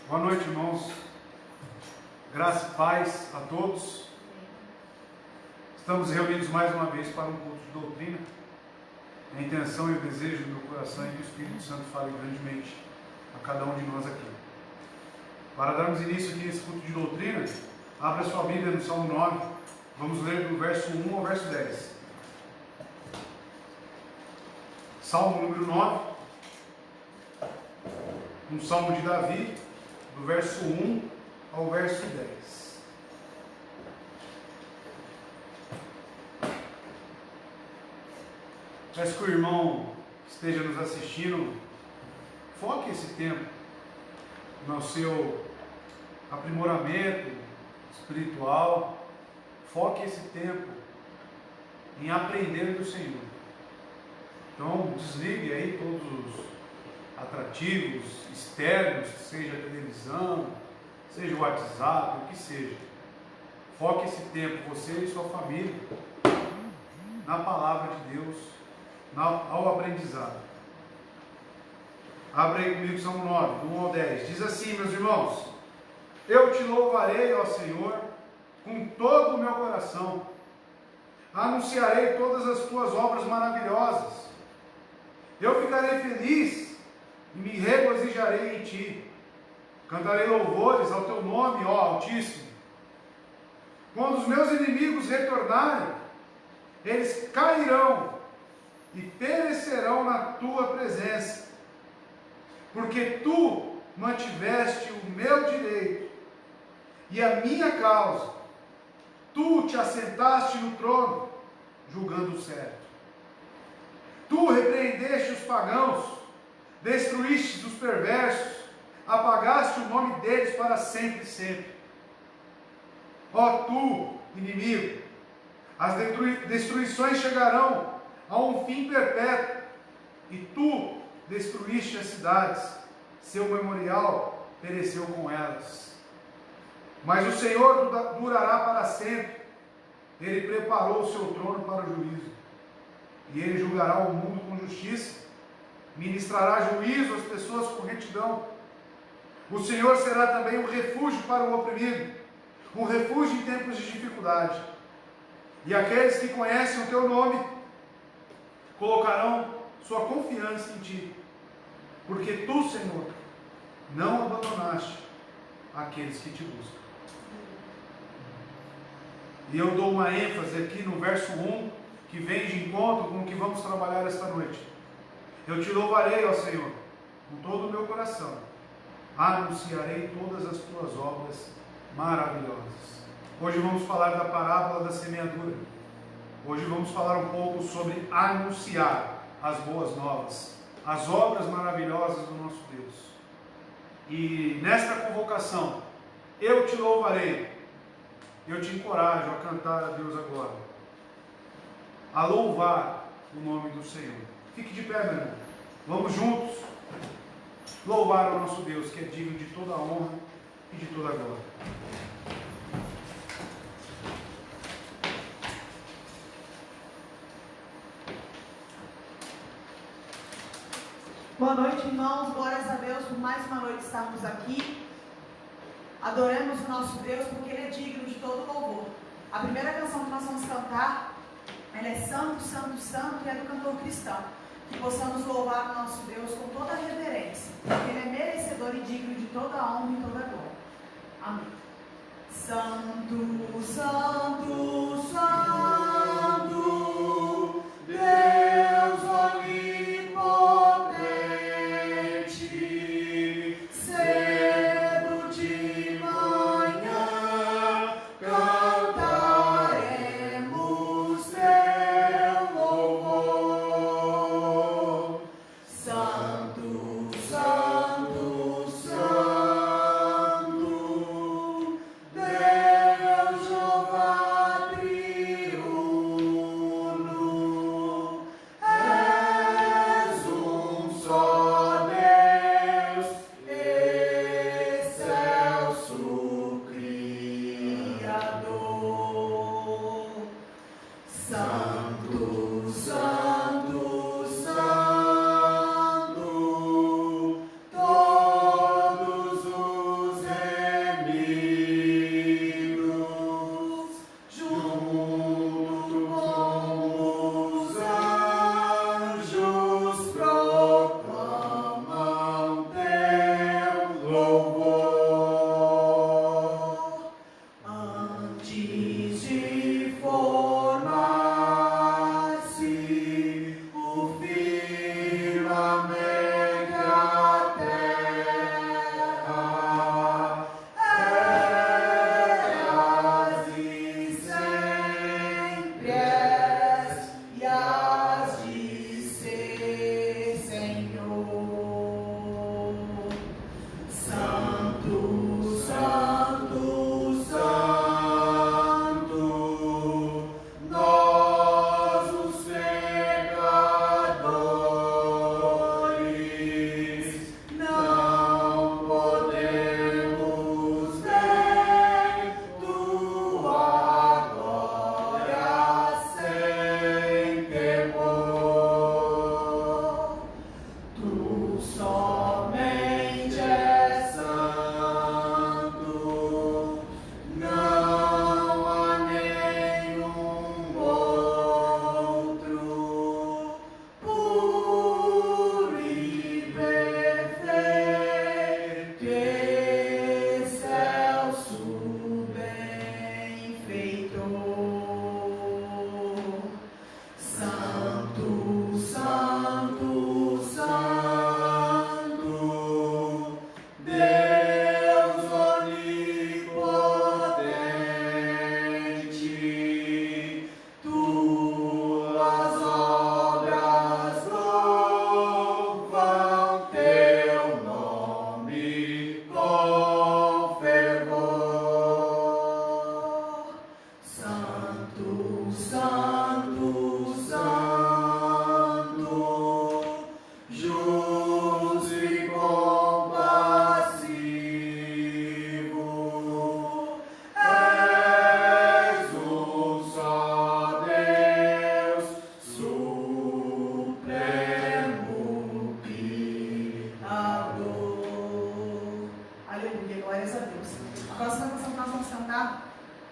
Boa noite, irmãos. Graça e paz a todos. Estamos reunidos mais uma vez para um culto de doutrina. A intenção e o desejo do meu coração é que o Espírito Santo fale grandemente a cada um de nós aqui. Para darmos início aqui nesse culto de doutrina, abra sua Bíblia no Salmo 9. Vamos ler do verso 1 ao verso 10. Salmo número 9. Um salmo de Davi, do verso 1 ao verso 10. Peço que o irmão que esteja nos assistindo foque esse tempo no seu aprimoramento espiritual, foque esse tempo em aprender do Senhor. Então desligue aí todos os atrativos externos, seja a televisão, seja o WhatsApp, o que seja. Foque esse tempo, você e sua família, na palavra de Deus, ao aprendizado. Abra aí comigo Salmo 9, do 1 ao 10. Diz assim, meus irmãos: eu te louvarei, ó Senhor, com todo o meu coração. Anunciarei todas as tuas obras maravilhosas. Eu ficarei feliz e me regozijarei em ti. Cantarei louvores ao teu nome, ó Altíssimo. Quando os meus inimigos retornarem, eles cairão e perecerão na tua presença, porque tu mantiveste o meu direito e a minha causa. Tu te assentaste no trono, julgando o certo. Tu repreendeste os pagãos, destruíste os perversos, apagaste o nome deles para sempre e sempre. Ó tu, inimigo, as destruições chegarão a um fim perpétuo, e tu destruíste as cidades, seu memorial pereceu com elas. Mas o Senhor durará para sempre, ele preparou o seu trono para o juízo, e ele julgará o mundo com justiça, ministrará juízo às pessoas com retidão. O Senhor será também um refúgio para o oprimido, um refúgio em tempos de dificuldade. E aqueles que conhecem o teu nome colocarão sua confiança em ti, porque tu, Senhor, não abandonaste aqueles que te buscam. E eu dou uma ênfase aqui no verso 1, que vem de encontro com o que vamos trabalhar esta noite. Eu te louvarei, ó Senhor, com todo o meu coração. Anunciarei todas as tuas obras maravilhosas. Hoje vamos falar da parábola da semeadura. Hoje vamos falar um pouco sobre anunciar as boas novas, as obras maravilhosas do nosso Deus. E nesta convocação, eu te louvarei. Eu te encorajo a cantar a Deus agora, a louvar o nome do Senhor. Fique de pé, meu irmão. Vamos juntos louvar o nosso Deus, que é digno de toda a honra e de toda a glória. Boa noite, irmãos. Glórias a Deus por mais uma noite estarmos aqui. Adoramos o nosso Deus porque Ele é digno de todo louvor. A primeira canção que nós vamos cantar, ela é Santo, Santo, Santo, e é do cantor cristão. Que possamos louvar o nosso Deus com toda a reverência, porque Ele é merecedor e digno de toda a honra e toda a glória. Amém. Santo, Santo, Santo, Deus onipotente, cedo de manhã cantaremos teu louvor. Santo, Santo, Santo, Deus Jeová triunfante.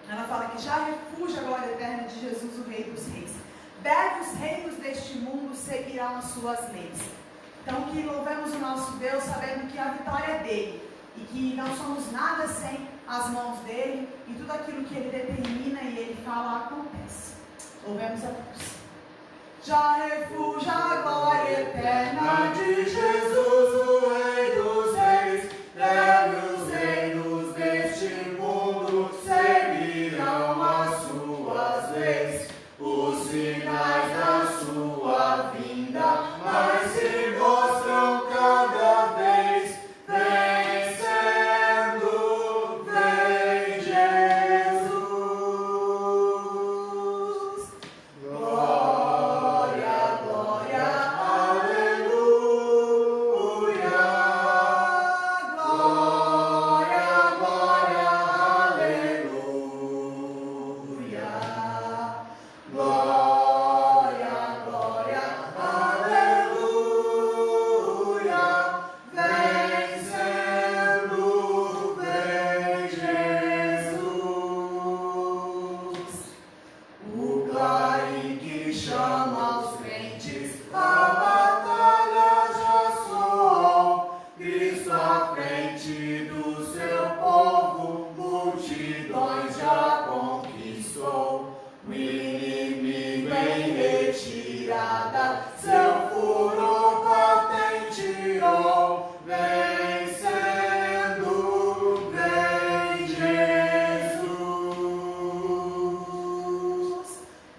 Ela fala que já refúgio a glória eterna de Jesus, o Rei dos Reis. Breves reinos deste mundo seguirão as suas leis. Então que louvemos o nosso Deus sabendo que a vitória é dele e que não somos nada sem as mãos dele e tudo aquilo que ele determina e ele fala acontece. Louvemos a Deus. Já refúgio a glória eterna de Jesus, o Rei dos Reis. Breves reinos deste mundo seguirão as suas leis. Os sinais da sua vinda mais se mostram cada vez. Vencendo, vem Jesus. Glória, glória, aleluia. Glória, glória, aleluia. Glória, glória, aleluia. Vencendo, vem Jesus. O clarim que chama os crentes, a batalha já soou. Cristo à frente do seu povo, multidões já conquistou. O inimigo em retirada, seu furor patenteou. Vencendo, vem Jesus.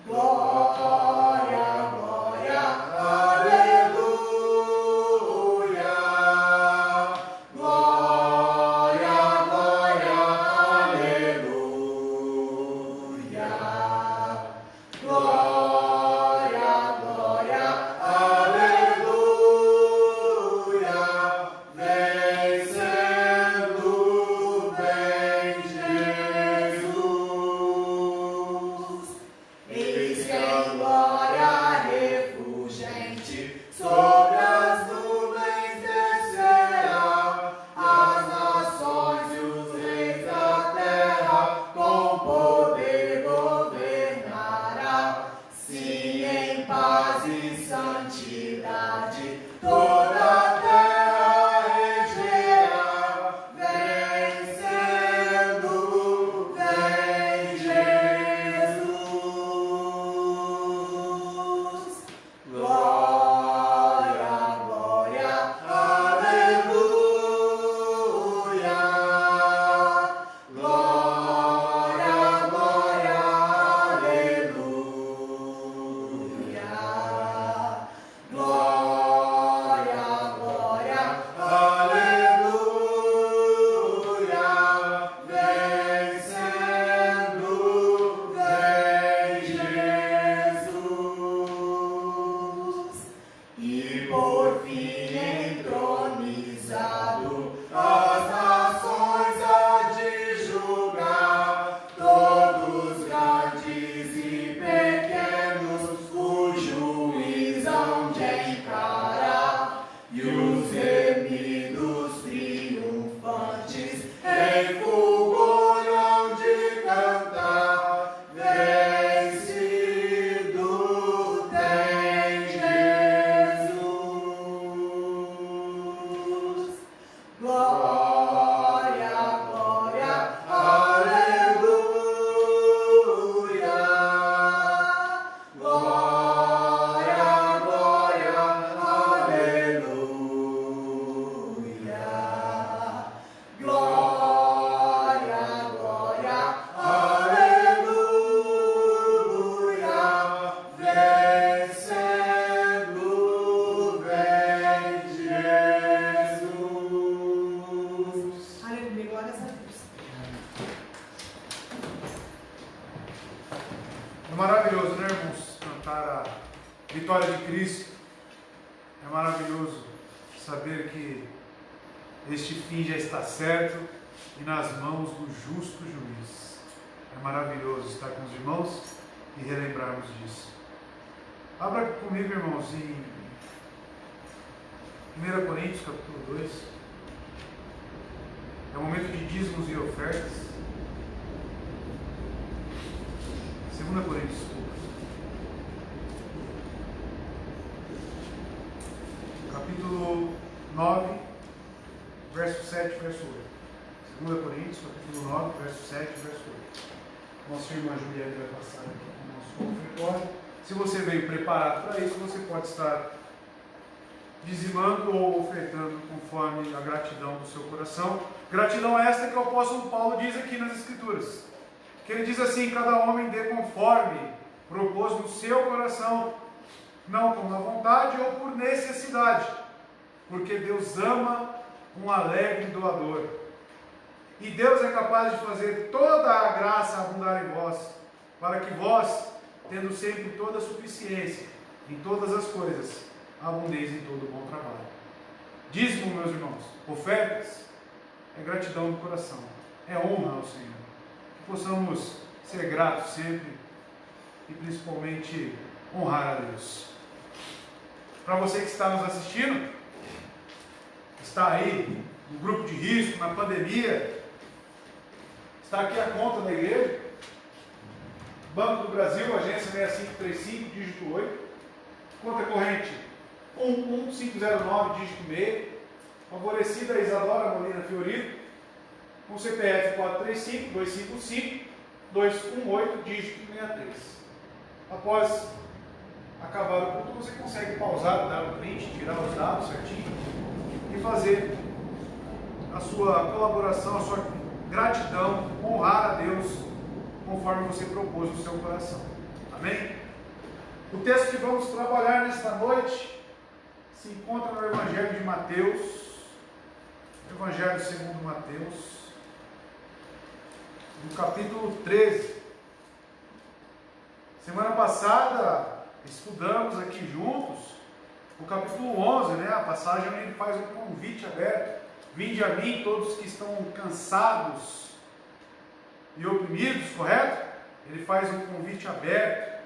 Glória, glória, aleluia. Glória, glória, aleluia. Glória, glória, aleluia. Vencendo, vem Jesus. Eis que em glória refulgente sobre as nuvens descerá. As nações e os reis da terra com poder governará. Sim, em paz e santidade toda a terra regerá. Vencendo, vem Jesus. Glória, glória, aleluia. Glória, glória, aleluia. Glória, glória, aleluia. Vencendo, vem Jesus. E por fim entronizado, as nações há de julgar. Todos grandes e pequenos, o juiz hão de encarar. E os remidos triunfantes em fulgor hão de cantar. Vencido tem Jesus. Glória, glória, aleluia. Glória, glória, aleluia. Glória, glória, aleluia. Vencendo, vem Jesus. Aleluia, glórias a Deus. É maravilhoso, né, irmãos? Cantar a vitória de Cristo. É maravilhoso saber que este fim já está certo e nas mãos do justo juiz. É maravilhoso estar com os irmãos e relembrarmos disso. Abra comigo, irmãos, em 1 Coríntios, capítulo 2. É o momento de dízimos e ofertas. verso 7, verso 8. 2 Coríntios, capítulo 9, verso 7, verso 8. Nossa irmã Juliana vai passar aqui no nosso refeitório. Se você veio preparado para isso, você pode estar dizimando ou ofertando conforme a gratidão do seu coração. Gratidão esta que o apóstolo Paulo diz aqui nas Escrituras. Que ele diz assim: cada homem dê conforme propôs no seu coração, não com má vontade ou por necessidade, porque Deus ama um alegre doador. E Deus é capaz de fazer toda a graça abundar em vós, para que vós, tendo sempre toda a suficiência em todas as coisas, abundeis em todo bom trabalho. Dízimo, meus irmãos, ofertas, é gratidão do coração, é honra ao Senhor. Que possamos ser gratos sempre e principalmente honrar a Deus. Para você que está nos assistindo, está aí no grupo de risco, na pandemia, está aqui a conta da igreja, Banco do Brasil, agência 6535, dígito 8, conta corrente 11509, dígito meio, favorecida Isadora Molina Fiorito, com CPF 435-255-218, dígito 63. Após acabar o culto, você consegue pausar, dar um print, tirar os dados certinho e fazer a sua colaboração, a sua gratidão, honrar a Deus conforme você propôs no seu coração. Amém? O texto que vamos trabalhar nesta noite se encontra no Evangelho de Mateus, Evangelho segundo Mateus, no capítulo 13. Semana passada estudamos aqui juntos o capítulo 11, né? A passagem onde ele faz um convite aberto: vinde a mim todos que estão cansados e oprimidos, correto? Ele faz um convite aberto.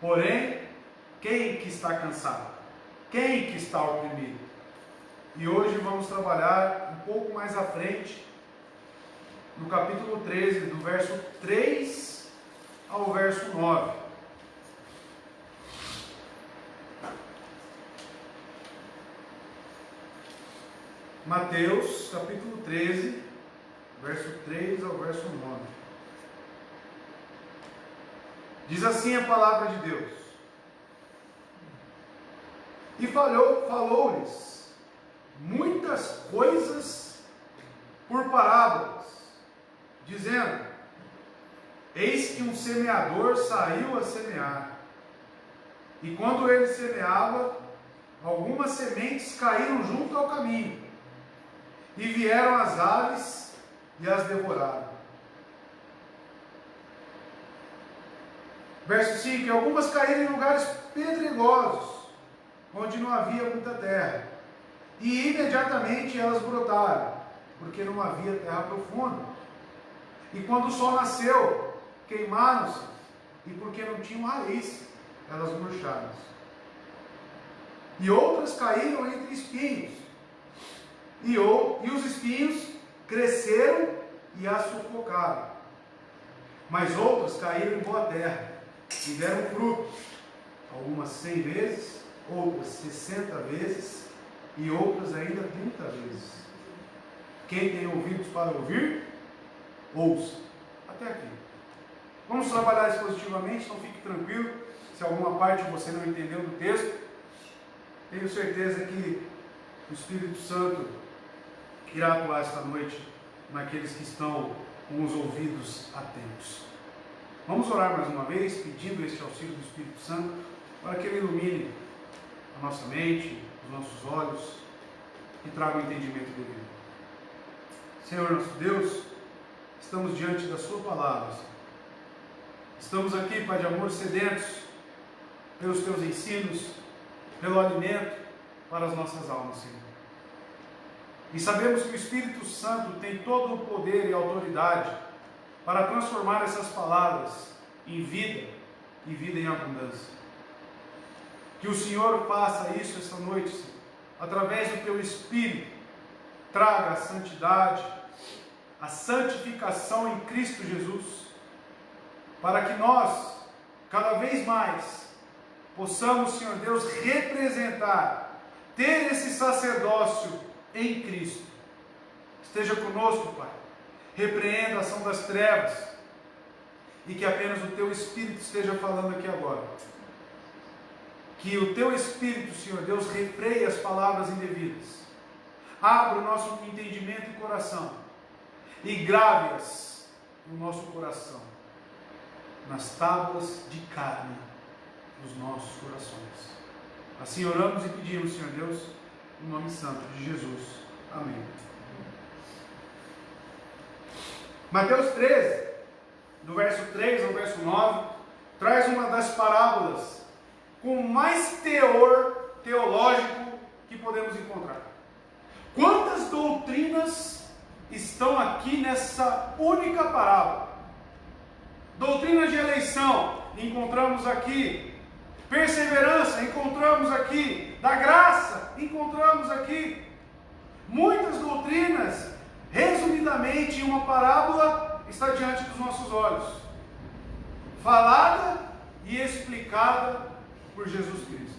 Porém, quem que está cansado? Quem que está oprimido? E hoje vamos trabalhar um pouco mais à frente, no capítulo 13, do verso 3 ao verso 9. Mateus, capítulo 13, verso 3 ao verso 9. Diz assim a palavra de Deus: e falou-lhes muitas coisas por parábolas, dizendo: eis que um semeador saiu a semear, e quando ele semeava, algumas sementes caíram junto ao caminho, e vieram as aves e as devoraram. Verso 5: e algumas caíram em lugares pedregosos, onde não havia muita terra, e imediatamente elas brotaram, porque não havia terra profunda. E quando o sol nasceu, queimaram-se, e porque não tinham raiz, elas murcharam. E outras caíram entre espinhos, e os espinhos cresceram e as sufocaram. Mas outras caíram em boa terra, e deram fruto, algumas 100 vezes, outras 60 vezes, e outras ainda 30 vezes. Quem tem ouvidos para ouvir, ouça. Até aqui. Vamos trabalhar isso positivamente, então fique tranquilo. Se alguma parte você não entendeu do texto, tenho certeza que o Espírito Santo irá atuar esta noite naqueles que estão com os ouvidos atentos. Vamos orar mais uma vez, pedindo este auxílio do Espírito Santo, para que ele ilumine a nossa mente, os nossos olhos, e traga o entendimento devido. Senhor nosso Deus, estamos diante da sua palavra, Senhor. Estamos aqui, Pai de amor, sedentos pelos teus ensinos, pelo alimento para as nossas almas, Senhor. E sabemos que o Espírito Santo tem todo o poder e autoridade para transformar essas palavras em vida e vida em abundância. Que o Senhor faça isso esta noite, Senhor, através do teu Espírito. Traga a santidade, a santificação em Cristo Jesus, para que nós, cada vez mais, possamos, Senhor Deus, representar, ter esse sacerdócio em Cristo, esteja conosco, Pai. Repreenda a ação das trevas. E que apenas o Teu Espírito esteja falando aqui agora. Que o Teu Espírito, Senhor Deus, refreie as palavras indevidas. Abra o nosso entendimento e coração. E grave-as no nosso coração. Nas tábuas de carne dos nossos corações. Assim oramos e pedimos, Senhor Deus, no nome santo de Jesus. Amém. Mateus 13, do verso 3 ao verso 9, traz uma das parábolas com mais teor teológico que podemos encontrar. Quantas doutrinas estão aqui nessa única parábola? Doutrina de eleição, encontramos aqui. Perseverança, encontramos aqui. Da graça, encontramos aqui. Muitas doutrinas, resumidamente, em uma parábola, está diante dos nossos olhos. Falada e explicada por Jesus Cristo.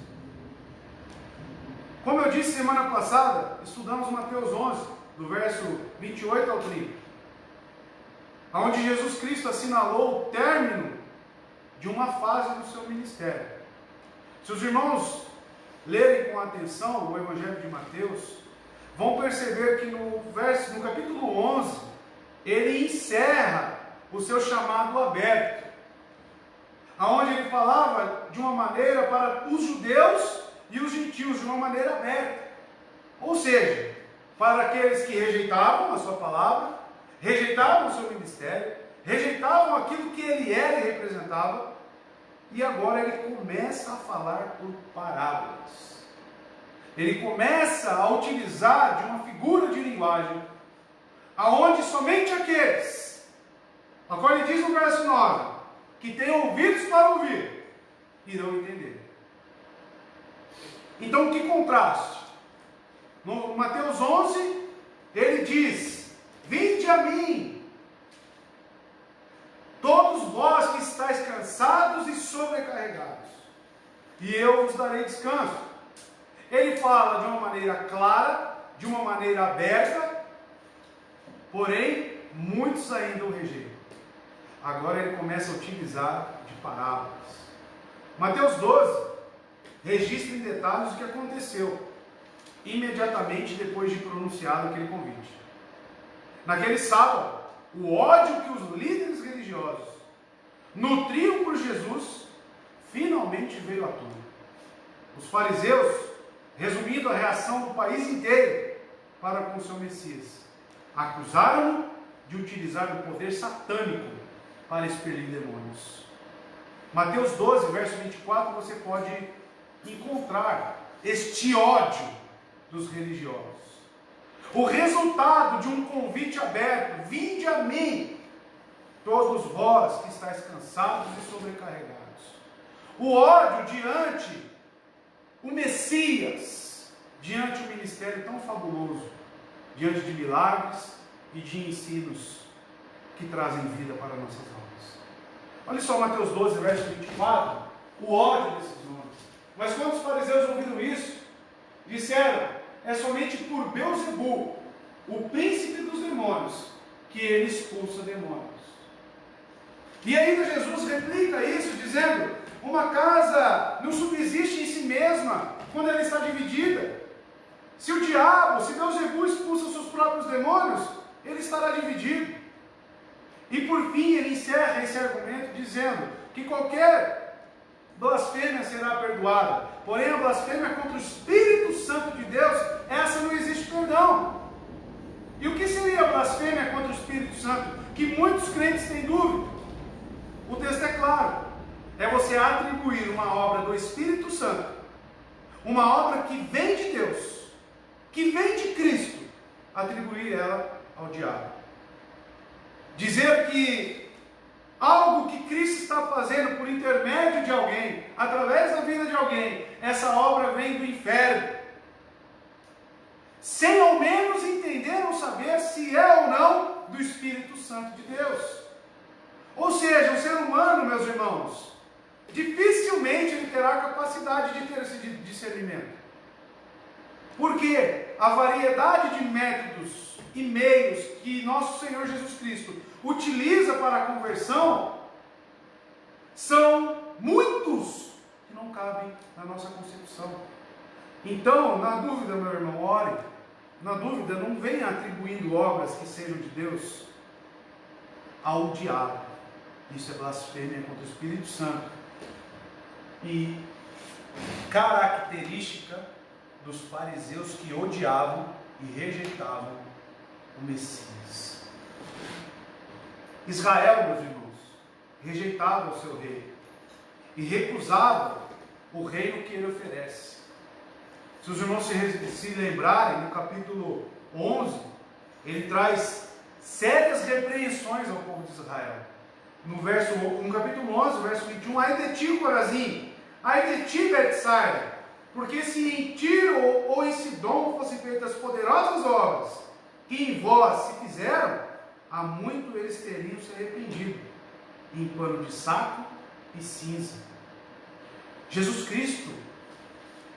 Como eu disse semana passada, estudamos Mateus 11, do verso 28 ao 30, onde Jesus Cristo assinalou o término de uma fase do seu ministério. Se os irmãos lerem com atenção o Evangelho de Mateus, vão perceber que no capítulo 11, ele encerra o seu chamado aberto, onde ele falava de uma maneira para os judeus e os gentios, de uma maneira aberta. Ou seja, para aqueles que rejeitavam a sua palavra, rejeitavam o seu ministério, rejeitavam aquilo que ele era e representava, e agora ele começa a falar por parábolas. Ele começa a utilizar de uma figura de linguagem, aonde somente aqueles, agora ele diz no verso 9, que têm ouvidos para ouvir, irão entender. Então, que contraste! No Mateus 11, ele diz: vinde a mim, todos vós que estáis cansados e sobrecarregados, e eu vos darei descanso. Ele fala de uma maneira clara, de uma maneira aberta, porém, muitos ainda o rejeitam. Agora ele começa a utilizar de parábolas. Mateus 12 registra em detalhes o que aconteceu imediatamente depois de pronunciado aquele convite. Naquele sábado, o ódio que os líderes religiosos nutriam por Jesus finalmente veio à tona. Os fariseus, resumindo a reação do país inteiro para com o seu Messias, acusaram-no de utilizar o poder satânico para expelir demônios. Mateus 12, verso 24, você pode encontrar este ódio dos religiosos. O resultado de um convite aberto: vinde a mim, todos vós que estáis cansados e sobrecarregados. O ódio diante o Messias, diante o ministério tão fabuloso, diante de milagres e de ensinos que trazem vida para nossas almas. Olha só Mateus 12, verso 24, o ódio desses homens. Mas quando os fariseus ouviram isso, disseram: é somente por Beelzebul, o príncipe dos demônios, que ele expulsa demônios. E ainda Jesus replica isso, dizendo: uma casa não subsiste em si mesma quando ela está dividida. Se o diabo, se Beelzebul expulsa os seus próprios demônios, ele estará dividido. E por fim ele encerra esse argumento dizendo que qualquer blasfêmia será perdoada, porém a blasfêmia contra o Espírito Santo de Deus, essa não existe perdão. E o que seria a blasfêmia contra o Espírito Santo? Que muitos crentes têm dúvida. O texto é claro: é você atribuir uma obra do Espírito Santo, uma obra que vem de Deus, que vem de Cristo, atribuir ela ao diabo. Dizer que algo que Cristo está fazendo por intermédio de alguém, através da vida de alguém, essa obra vem do inferno, sem ao menos entender ou saber se é ou não do Espírito Santo de Deus. Ou seja, o ser humano, meus irmãos, dificilmente ele terá a capacidade de ter esse discernimento. Porque a variedade de métodos e meios que nosso Senhor Jesus Cristo utiliza para a conversão são muitos que não cabem na nossa concepção. Então, na dúvida, meu irmão, ore. Na dúvida, não venha atribuindo obras que sejam de Deus ao diabo. Isso é blasfêmia contra o Espírito Santo. E característica dos fariseus que odiavam e rejeitavam o Messias. Israel, meus irmãos, rejeitava o seu rei e recusava o reino que ele oferece. Se os irmãos se lembrarem, no capítulo 11, ele traz sérias repreensões ao povo de Israel. No capítulo 11, verso 21, ai de ti, Corazim, ai de ti, Betsaida, porque se em Tiro ou em Sidom fossem feitas poderosas obras, que em vós se fizeram, há muito eles teriam se arrependido, em pano de saco e cinza. Jesus Cristo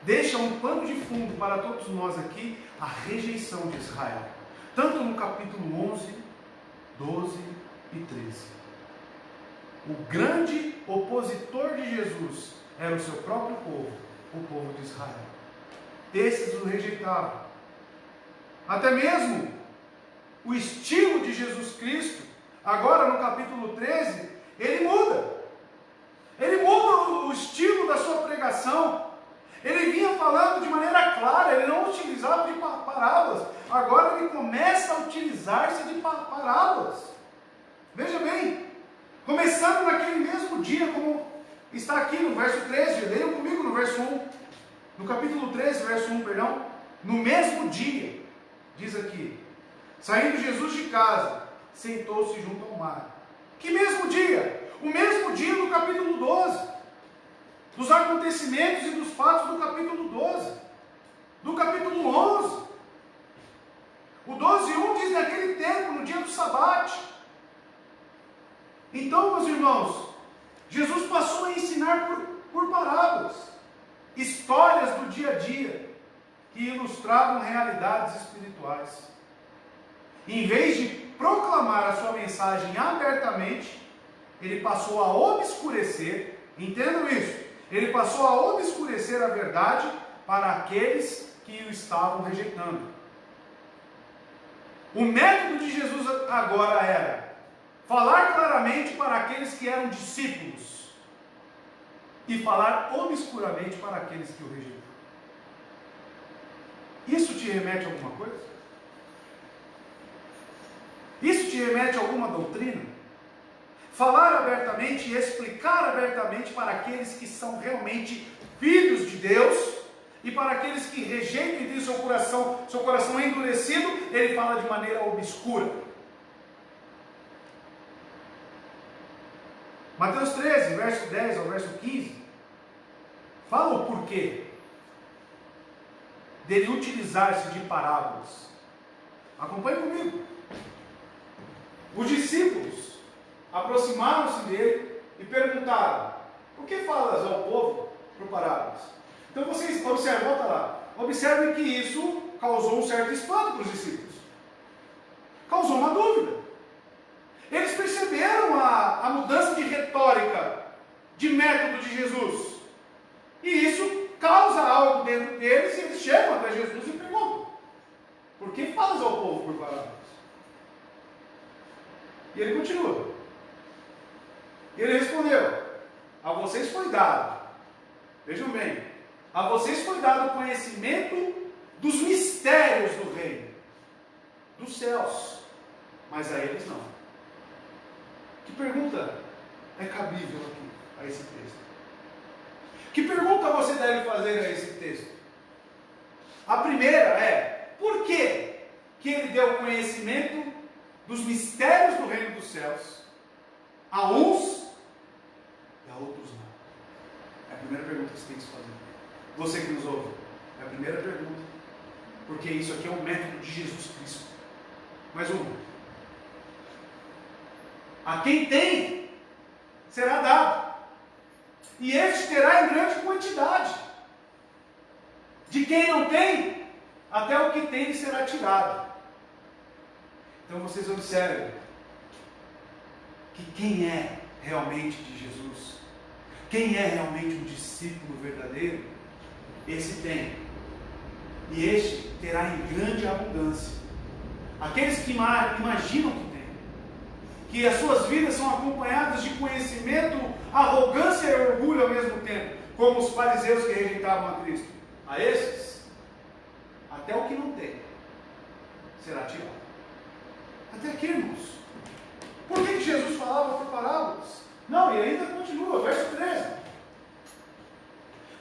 deixa um pano de fundo para todos nós aqui, a rejeição de Israel, tanto no capítulo 11, 12 e 13. O grande opositor de Jesus era o seu próprio povo, o povo de Israel. Esses o rejeitavam. Até mesmo o estilo de Jesus Cristo, agora no capítulo 13, ele muda. Ele muda o estilo da sua pregação. Ele vinha falando de maneira clara, ele não utilizava de parábolas. Agora ele começa a utilizar-se de parábolas. Veja bem, começando naquele mesmo dia, como está aqui no verso 13, leiam comigo no verso 1, no capítulo 13, verso 1, perdão, no mesmo dia, diz aqui, saindo Jesus de casa, sentou-se junto ao mar. Que mesmo dia? O mesmo dia do capítulo 12, dos acontecimentos e dos fatos do capítulo 12, do capítulo 11. O 12:1 diz naquele tempo, no dia do sabate. Então, meus irmãos, Jesus passou a ensinar por parábolas, histórias do dia a dia, que ilustravam realidades espirituais. Em vez de proclamar a sua mensagem abertamente, ele passou a obscurecer, entendam isso, ele passou a obscurecer a verdade para aqueles que o estavam rejeitando. O método de Jesus agora era falar claramente para aqueles que eram discípulos e falar obscuramente para aqueles que o rejeitam. Isso te remete a alguma coisa? Isso te remete a alguma doutrina? Falar abertamente e explicar abertamente para aqueles que são realmente filhos de Deus e para aqueles que rejeitam e têm seu coração endurecido, ele fala de maneira obscura. Mateus 13, verso 10 ao verso 15, fala o porquê dele utilizar-se de parábolas. Acompanhe comigo. Os discípulos aproximaram-se dele e perguntaram: por que falas ao povo por parábolas? Então vocês observem, volta lá, observem que isso causou um certo espanto para os discípulos, causou uma dúvida. Eles perceberam a mudança de retórica, de método de Jesus, e isso causa algo dentro deles, e eles chegam até Jesus e perguntam: por que falas ao povo por parábolas? E ele continua. E ele respondeu: a vocês foi dado, vejam bem, a vocês foi dado o conhecimento dos mistérios do reino, dos céus, mas a eles não. Que pergunta é cabível aqui a esse texto? Que pergunta você deve fazer a esse texto? A primeira é: por que ele deu conhecimento dos mistérios do reino dos céus a uns e a outros não? É a primeira pergunta que você tem que se fazer. Você que nos ouve, é a primeira pergunta. Porque isso aqui é um método de Jesus Cristo. Mais uma. A quem tem, será dado, e este terá em grande quantidade. De quem não tem, até o que tem lhe será tirado. Então vocês observem que quem é realmente de Jesus, quem é realmente um discípulo verdadeiro, esse tem, e este terá em grande abundância. Aqueles que imaginam que tem, que as suas vidas são acompanhadas de conhecimento, arrogância e orgulho ao mesmo tempo, como os fariseus que rejeitavam a Cristo. A esses, até o que não tem será tirado. Até aqui, irmãos. Por que Jesus falava por parábolas? Não, e ainda continua, verso 13.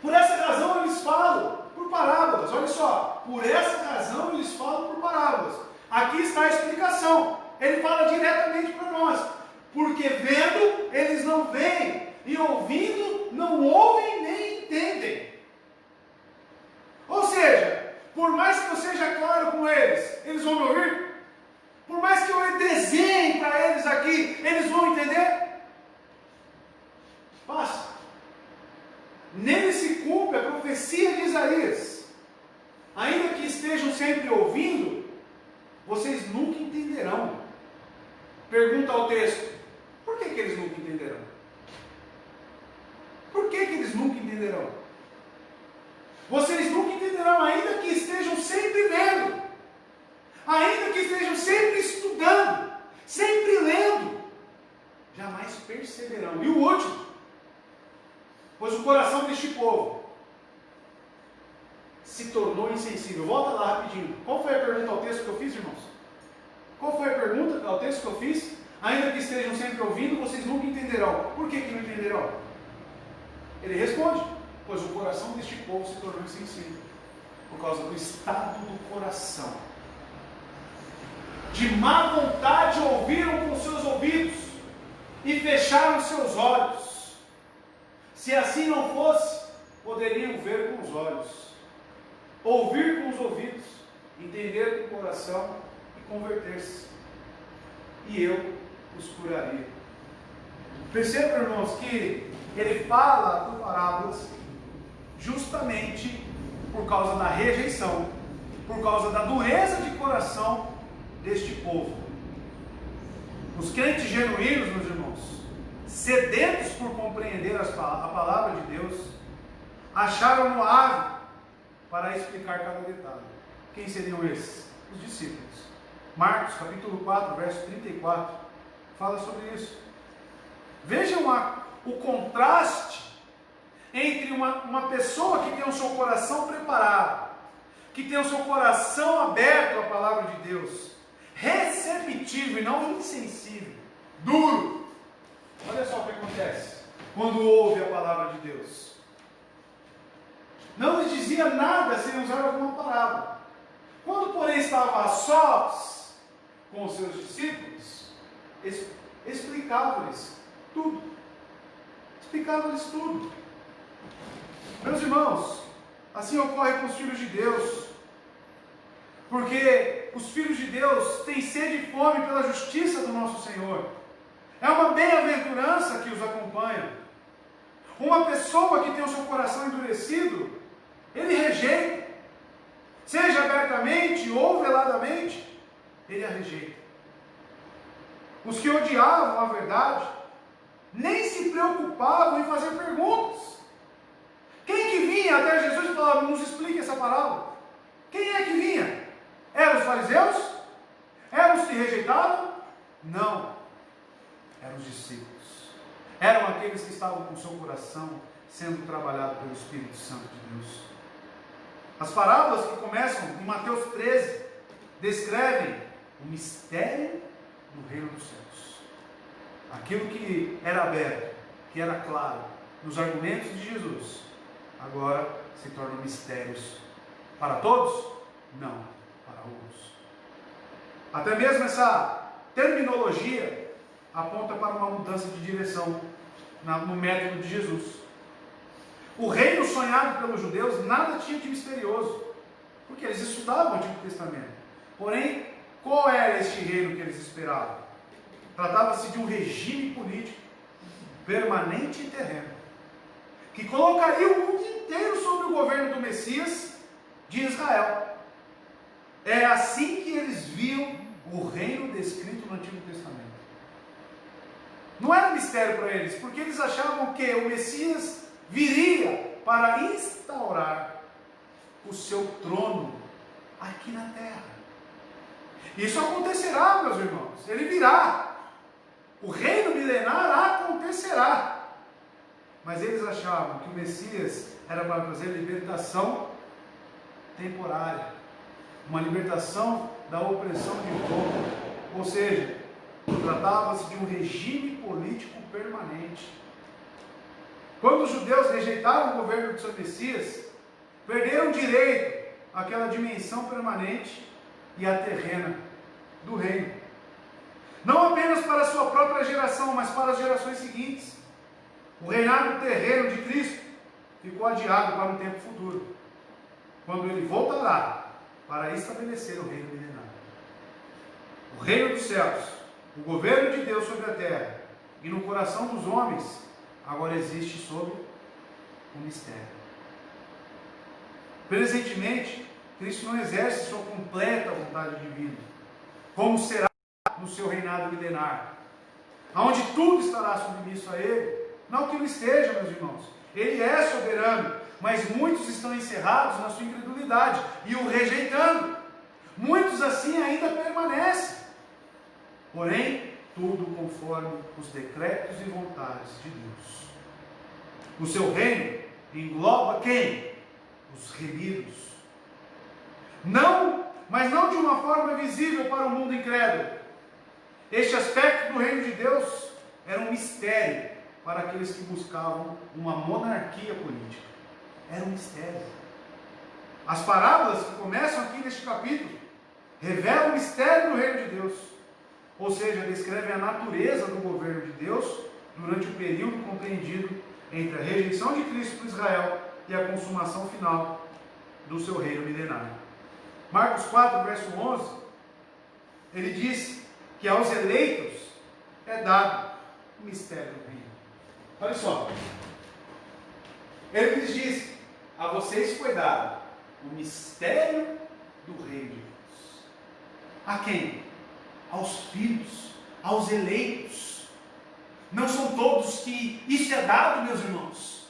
Por essa razão eles falam por parábolas. Olha só, por essa razão eles falam por parábolas. Aqui está a explicação. Ele fala diretamente para nós. Porque vendo, eles não veem, e ouvindo, não ouvem nem entendem. Ou seja, por mais que eu seja claro com eles, eles vão me ouvir? Por mais que eu desenhe para eles aqui, eles vão entender? Passa. Nele se cumpre a profecia de Isaías. Ainda que estejam sempre ouvindo, vocês nunca entenderão. Pergunta ao texto: por que eles nunca entenderão? Por que eles nunca entenderão? Vocês nunca entenderão, ainda que estejam sempre vendo, ainda que estejam sempre estudando, sempre lendo, jamais perceberão. E o último: pois o coração deste povo se tornou insensível. Volta lá rapidinho. Qual foi a pergunta ao texto que eu fiz, irmãos? Qual foi a pergunta ao texto que eu fiz? Ainda que estejam sempre ouvindo, vocês nunca entenderão. Por que não entenderão? Ele responde: pois o coração deste povo se tornou insensível, por causa do estado do coração. De má vontade ouviram com seus ouvidos e fecharam seus olhos. Se assim não fosse, poderiam ver com os olhos, ouvir com os ouvidos, entender com o coração e converter-se, e eu os curaria. Percebam, irmãos, que ele fala por parábolas justamente por causa da rejeição, por causa da dureza de coração deste povo. Os crentes genuínos, meus irmãos, sedentos por compreender a palavra de Deus, acharam-no hábil para explicar cada detalhe. Quem seriam esses? Os discípulos. Marcos capítulo 4, verso 34, fala sobre isso. Vejam o contraste entre uma pessoa que tem o seu coração preparado, que tem o seu coração aberto à palavra de Deus, receptivo e não insensível, duro. Olha só o que acontece quando ouve a palavra de Deus. Não lhes dizia nada sem usar alguma parábola. Quando, porém, estava a sós com os seus discípulos, explicava-lhes tudo. Explicava-lhes tudo. Meus irmãos, assim ocorre com os filhos de Deus. Porque os filhos de Deus têm sede e fome pela justiça do nosso Senhor. É uma bem-aventurança que os acompanha. Uma pessoa que tem o seu coração endurecido, ele rejeita. Seja abertamente ou veladamente, ele a rejeita. Os que odiavam a verdade, nem se preocupavam em fazer perguntas. Quem que vinha até Jesus e falava: nos explique essa parábola? Quem é que vinha? Eram os fariseus? Eram os que rejeitavam? Não. Eram os discípulos. Eram aqueles que estavam com o seu coração sendo trabalhado pelo Espírito Santo de Deus. As parábolas que começam em Mateus 13 descrevem o mistério do reino dos céus. Aquilo que era aberto, que era claro nos argumentos de Jesus, agora se tornam mistérios para todos? Não, para alguns. Até mesmo essa terminologia aponta para uma mudança de direção no método de Jesus. O reino sonhado pelos judeus nada tinha de misterioso, porque eles estudavam o Antigo Testamento. Porém, qual era este reino que eles esperavam? Tratava-se de um regime político permanente e terreno, que colocaria o mundo inteiro sobre o governo do Messias de Israel. É assim que eles viam o reino descrito no Antigo Testamento. Não era mistério para eles, porque eles achavam que o Messias viria para instaurar o seu trono aqui na terra. Isso acontecerá, meus irmãos, ele virá. O reino milenar acontecerá. Mas eles achavam que o Messias era para trazer libertação temporária, uma libertação da opressão de Roma. Ou seja, tratava-se de um regime político permanente. Quando os judeus rejeitaram o governo do seu Messias, perderam direito àquela dimensão permanente e a terrena do reino. Não apenas para a sua própria geração, mas para as gerações seguintes. O reinado terreno de Cristo ficou adiado para um tempo futuro, quando ele voltará para estabelecer o reino milenar. O reino dos céus, o governo de Deus sobre a terra e no coração dos homens, agora existe sob o mistério. Presentemente, Cristo não exerce sua completa vontade divina, como será no seu reinado milenar, onde tudo estará submisso a Ele. Não que não esteja, meus irmãos, Ele é soberano, mas muitos estão encerrados na sua incredulidade e o rejeitando. Muitos assim ainda permanecem. Porém, tudo conforme os decretos e vontades de Deus. O seu reino engloba quem? Os remidos. Não, mas não de uma forma visível para o mundo incrédulo. Este aspecto do reino de Deus era um mistério para aqueles que buscavam uma monarquia política. Era um mistério. As parábolas que começam aqui neste capítulo revelam o mistério do reino de Deus. Ou seja, descrevem a natureza do governo de Deus durante o período compreendido entre a rejeição de Cristo por Israel e a consumação final do seu reino milenar. Marcos 4, verso 11, ele diz que aos eleitos é dado o mistério do reino. Olha só, ele lhes diz: a vocês foi dado o mistério do reino de Deus. A quem? Aos filhos, aos eleitos. Não são todos que isso é dado, meus irmãos.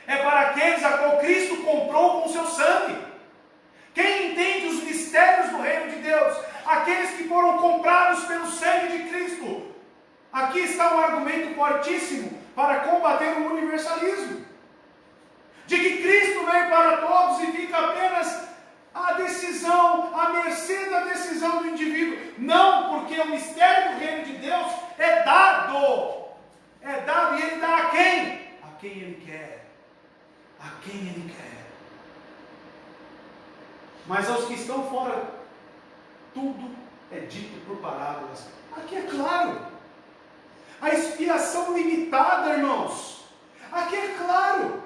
É para aqueles a qual Cristo comprou com o seu sangue. Quem entende os mistérios do reino de Deus? Aqueles que foram comprados pelo sangue de Cristo. Aqui está um argumento fortíssimo para combater o universalismo. De que Cristo veio para todos e fica apenas a decisão, à mercê da decisão do indivíduo. Não, porque o mistério do reino de Deus é dado. É dado e Ele dá a quem? A quem Ele quer. A quem Ele quer. Mas aos que estão fora, tudo é dito por parábolas. Aqui é claro. A expiação limitada, irmãos. Aqui é claro.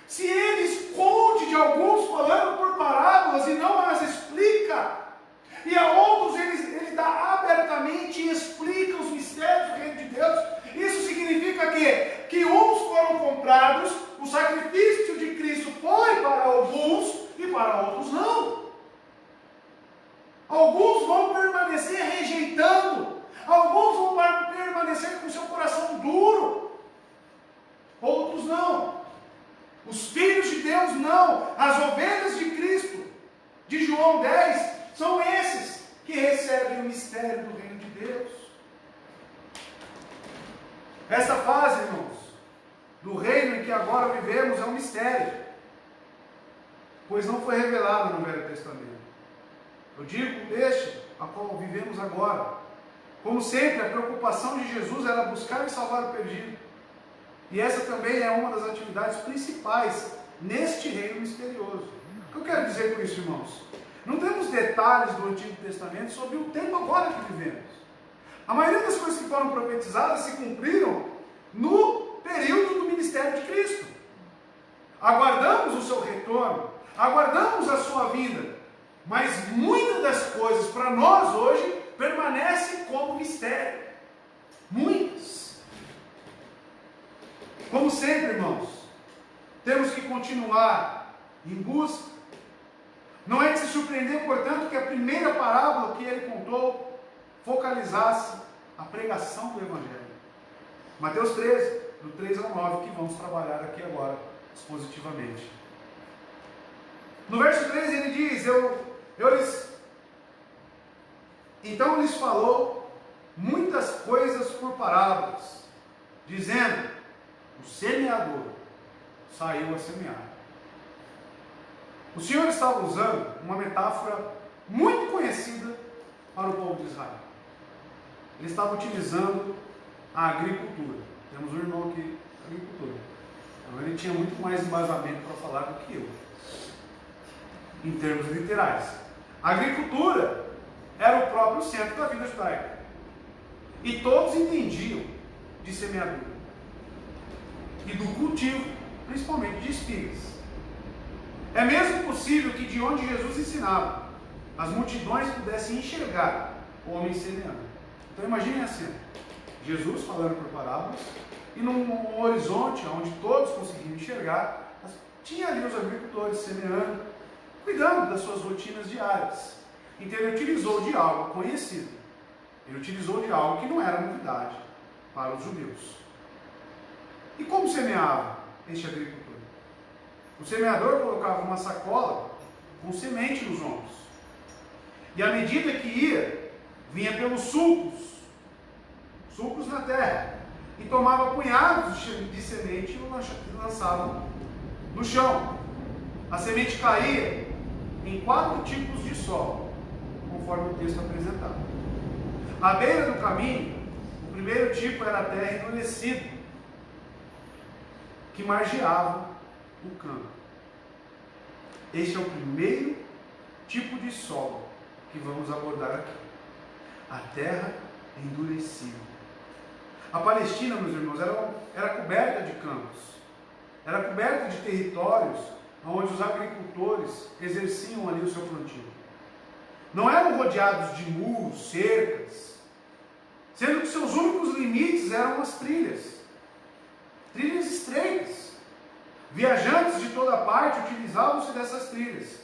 Se Ele esconde de alguns falando por parábolas e não as explica, e a outros Ele dá abertamente e explica os mistérios do reino de Deus, isso significa que uns foram comprados, o sacrifício de Cristo foi para alguns e para outros não. Alguns vão permanecer rejeitando, alguns vão permanecer com seu coração duro, outros não. Os filhos de Deus não, as ovelhas de Cristo, de João 10, são esses que recebem o mistério do reino de Deus. Essa fase, irmãos, do reino em que agora vivemos é um mistério, pois não foi revelado no Velho Testamento. Eu digo este, a qual vivemos agora. Como sempre, a preocupação de Jesus era buscar e salvar o perdido. E essa também é uma das atividades principais neste reino misterioso. O que eu quero dizer com isso, irmãos? Não temos detalhes do Antigo Testamento sobre o tempo agora que vivemos. A maioria das coisas que foram profetizadas se cumpriram no período do ministério de Cristo. Aguardamos o seu retorno, aguardamos a sua vinda, mas muitas das coisas para nós hoje permanecem como mistério. Muitas. Como sempre, irmãos, temos que continuar em busca. Não é de se surpreender, portanto, que a primeira parábola que ele contou focalizasse a pregação do Evangelho. Mateus 13, do 3 ao 9, que vamos trabalhar aqui agora, expositivamente. No verso 3 ele diz, então lhes falou muitas coisas por parábolas, dizendo, o semeador saiu a semear. O Senhor estava usando uma metáfora muito conhecida para o povo de Israel. Ele estava utilizando a agricultura. Temos um irmão aqui, agricultor. Então ele tinha muito mais embasamento para falar do que eu, em termos literais. A agricultura era o próprio centro da vida judaica. E todos entendiam de semeadura e do cultivo, principalmente de espigas. É mesmo possível que de onde Jesus ensinava, as multidões pudessem enxergar o homem semeando. Então imaginem assim, Jesus falando por parábolas, e num horizonte onde todos conseguiam enxergar, tinha ali os agricultores semeando, cuidando das suas rotinas diárias. Então ele utilizou de algo conhecido, ele utilizou de algo que não era novidade para os judeus. E como semeava este agricultor? O semeador colocava uma sacola com semente nos ombros. E à medida que ia, vinha pelos sulcos na terra, e tomava punhados de semente e lançava no chão. A semente caía em 4 tipos de solo, conforme o texto apresentado. À beira do caminho, o primeiro tipo era a terra endurecida, que margeava o campo. Este é o primeiro tipo de solo que vamos abordar aqui. A terra endurecida. A Palestina, meus irmãos, era coberta de campos. Era coberta de territórios onde os agricultores exerciam ali o seu plantio. Não eram rodeados de muros, cercas, sendo que seus únicos limites eram as trilhas. Trilhas estreitas. Viajantes de toda parte utilizavam-se dessas trilhas.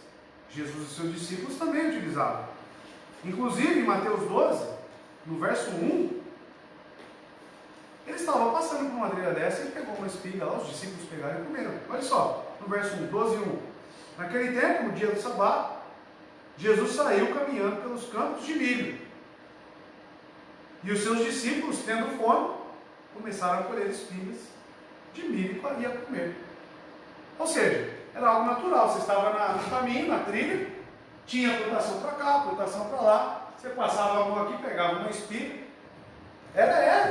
Jesus e seus discípulos também utilizavam. Inclusive, em Mateus 12, no verso 1, ele estava passando por uma trilha dessa e pegou uma espiga lá, os discípulos pegaram e comeram. Olha só, no verso 1, 12 e 1. Naquele tempo, no dia do sabá, Jesus saiu caminhando pelos campos de milho. E os seus discípulos, tendo fome, começaram a colher espigas de milho e ia comer. Ou seja, era algo natural. Você estava no caminho, na trilha, tinha plantação para cá, plantação para lá, você passava a mão aqui, pegava uma espiga.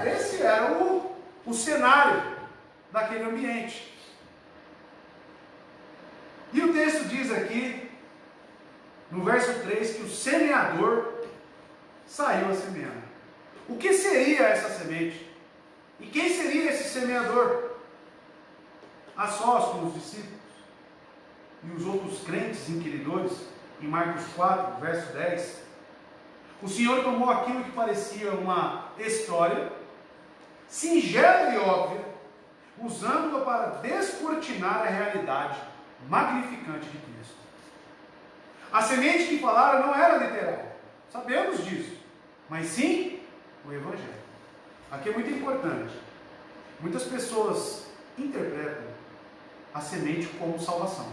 Esse era o cenário daquele ambiente. E o texto diz aqui, no verso 3, que o semeador saiu a semear. O que seria essa semente? E quem seria esse semeador? A sós com os discípulos e os outros crentes inquiridores, em Marcos 4, verso 10, o Senhor tomou aquilo que parecia uma história, singela e óbvia, usando-a para descortinar a realidade magnificante de Cristo. A semente que falaram não era literal, sabemos disso, mas sim o Evangelho. Aqui é muito importante. Muitas pessoas interpretam a semente como salvação.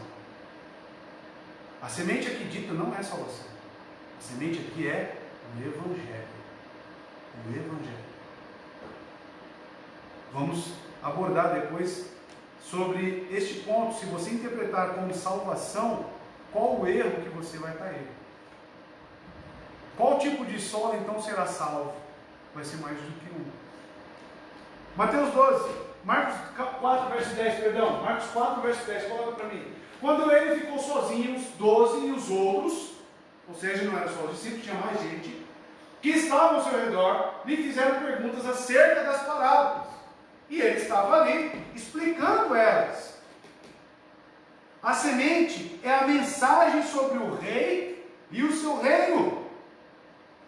A semente aqui dita não é salvação. A semente aqui é o Evangelho. O Evangelho. Vamos abordar depois sobre este ponto. Se você interpretar como salvação, qual o erro que você vai cair? Qual tipo de solo então será salvo? Vai ser mais do que um. Mateus 12. Marcos 4, verso 10, perdão. Marcos 4, verso 10, coloca para mim. Quando ele ficou sozinho, os 12 e os outros, ou seja, não era só os discípulos, tinha mais gente, que estavam ao seu redor, lhe fizeram perguntas acerca das parábolas. E ele estava ali, explicando elas. A semente é a mensagem sobre o rei e o seu reino.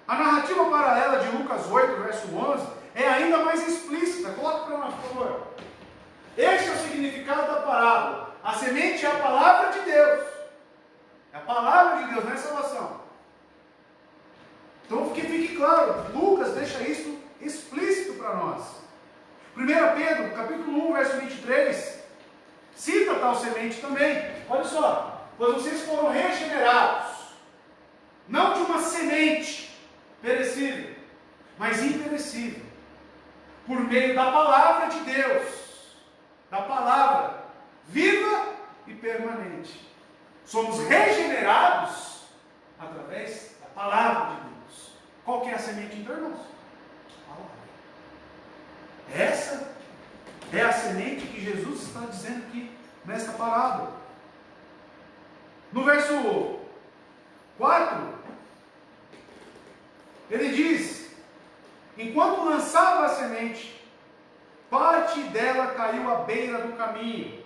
A narrativa paralela de Lucas 8, verso 11, é ainda mais explícita. Coloca para nós, por favor. Este é o significado da parábola. A semente é a palavra de Deus. É a palavra de Deus, não é salvação. Então que fique claro, Lucas deixa isso explícito para nós. 1 Pedro, capítulo 1, verso 23, cita tal semente também. Olha só, pois vocês foram regenerados, não de uma semente perecível, mas imperecível, por meio da palavra de Deus, da palavra viva e permanente. Somos regenerados através da palavra de Deus. Qual que é a semente, então, irmãos? A palavra. Essa é a semente que Jesus está dizendo aqui nesta parábola. No verso 4, ele diz: enquanto lançava a semente, parte dela caiu à beira do caminho,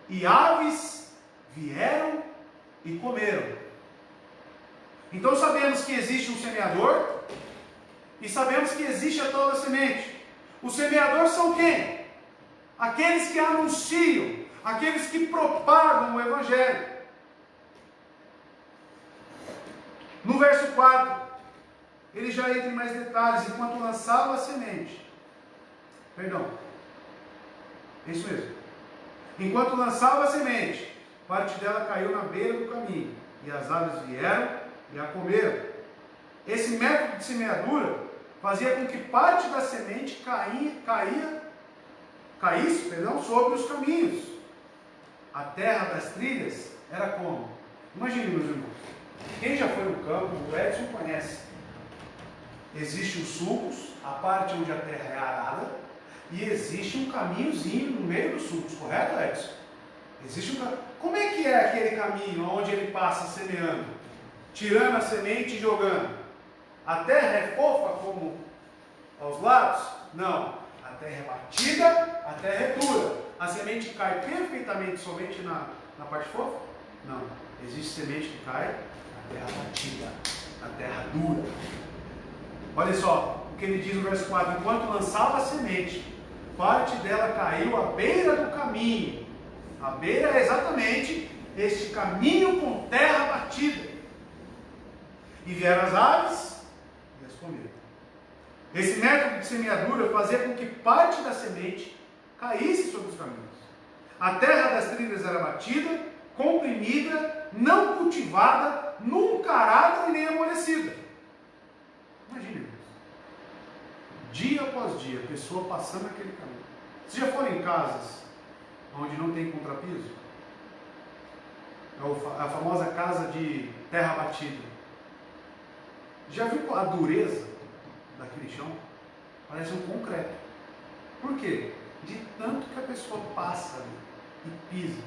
e aves vieram e comeram. Então sabemos que existe um semeador, e sabemos que existe a tal da semente. Os semeadores são quem? Aqueles que anunciam, aqueles que propagam o Evangelho. No verso 4, ele já entra em mais detalhes. Enquanto lançava a semente, perdão, é isso mesmo. Enquanto lançava a semente, parte dela caiu na beira do caminho, e as aves vieram e a comeram. Esse método de semeadura fazia com que parte da semente caísse sobre os caminhos. A terra das trilhas era como? Imagine, meus irmãos, quem já foi no campo, o Edson conhece. Existem os sulcos, a parte onde a terra é arada, e existe um caminhozinho no meio dos sulcos, correto, Edson? Existe um... Como é que é aquele caminho onde ele passa semeando? Tirando a semente e jogando. A terra é fofa como aos lados? Não. A terra é batida, a terra é dura. A semente cai perfeitamente somente na parte fofa? Não. Existe semente que cai na terra batida, na terra dura. Olha só o que ele diz no verso 4: enquanto lançava a semente, parte dela caiu à beira do caminho. A beira é exatamente este caminho com terra batida. E vieram as aves e as comeram. Esse método de semeadura fazia com que parte da semente caísse sobre os caminhos. A terra das trilhas era batida, comprimida, não cultivada, nunca arada e nem amolecida. Imagine isso. Dia após dia, a pessoa passando aquele caminho. Vocês já foram em casas onde não tem contrapiso? É a famosa casa de terra batida. Já viu a dureza daquele chão? Parece um concreto. Por quê? De tanto que a pessoa passa ali e pisa.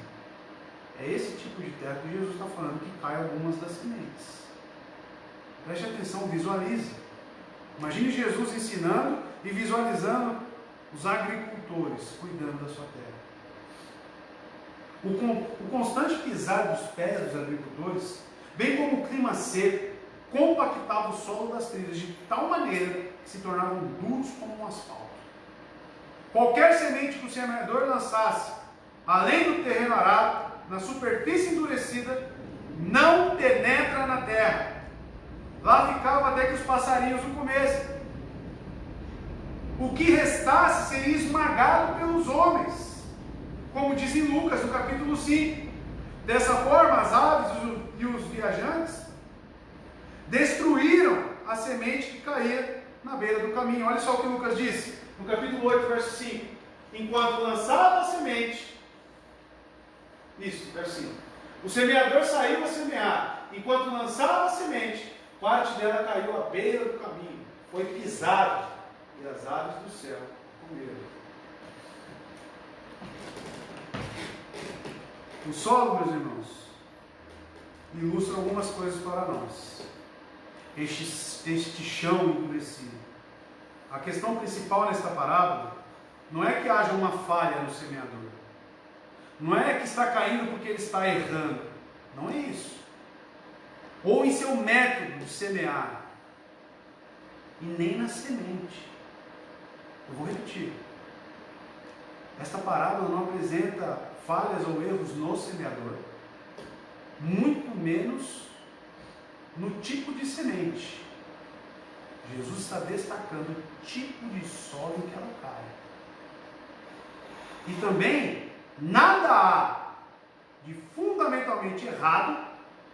É esse tipo de terra que Jesus está falando que cai algumas das sementes. Preste atenção, visualize. Imagine Jesus ensinando e visualizando os agricultores cuidando da sua terra. O constante pisar dos pés dos agricultores, bem como o clima seco, compactava o solo das trilhas de tal maneira que se tornavam duros como um asfalto. Qualquer semente que o semeador lançasse, além do terreno arado, na superfície endurecida, não penetra na terra. Lá ficava até que os passarinhos o comessem. O que restasse seria esmagado pelos homens, como diz em Lucas, no capítulo 5. Dessa forma, as aves e os viajantes destruíram a semente que caía na beira do caminho. Olha só o que Lucas disse, no capítulo 8, verso 5. Enquanto lançava a semente, isso, verso 5. O semeador saiu a semear. Enquanto lançava a semente, parte dela caiu à beira do caminho, foi pisada, e as aves do céu comeram. O solo, meus irmãos, ilustra algumas coisas para nós. Este chão endurecido. A questão principal nesta parábola não é que haja uma falha no semeador. Não é que está caindo porque ele está errando. Não é isso. Ou em seu método de semear. E nem na semente. Eu vou repetir. Esta parábola não apresenta falhas ou erros no semeador. Muito menos no tipo de semente. Jesus está destacando o tipo de solo em que ela cai. E também, nada há de fundamentalmente errado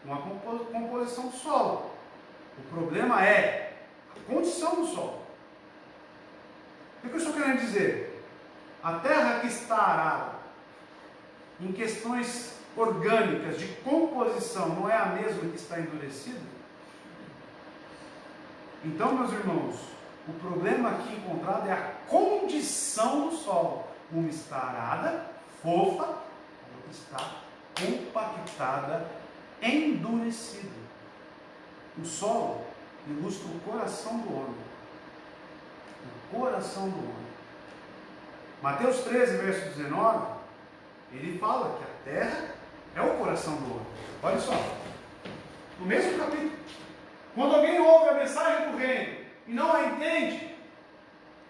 com a composição do solo. O problema é a condição do solo. O que eu estou querendo dizer? A terra que está arada, em questões orgânicas de composição, não é a mesma que está endurecida? Então, meus irmãos, o problema aqui encontrado é a condição do solo. Uma está arada, fofa, a outra está compactada, endurecida. O solo ilustra o coração do homem. O coração do homem. Mateus 13, verso 19, ele fala que a terra é o coração do homem. Olha só, no mesmo capítulo. Quando alguém ouve a mensagem do reino e não a entende,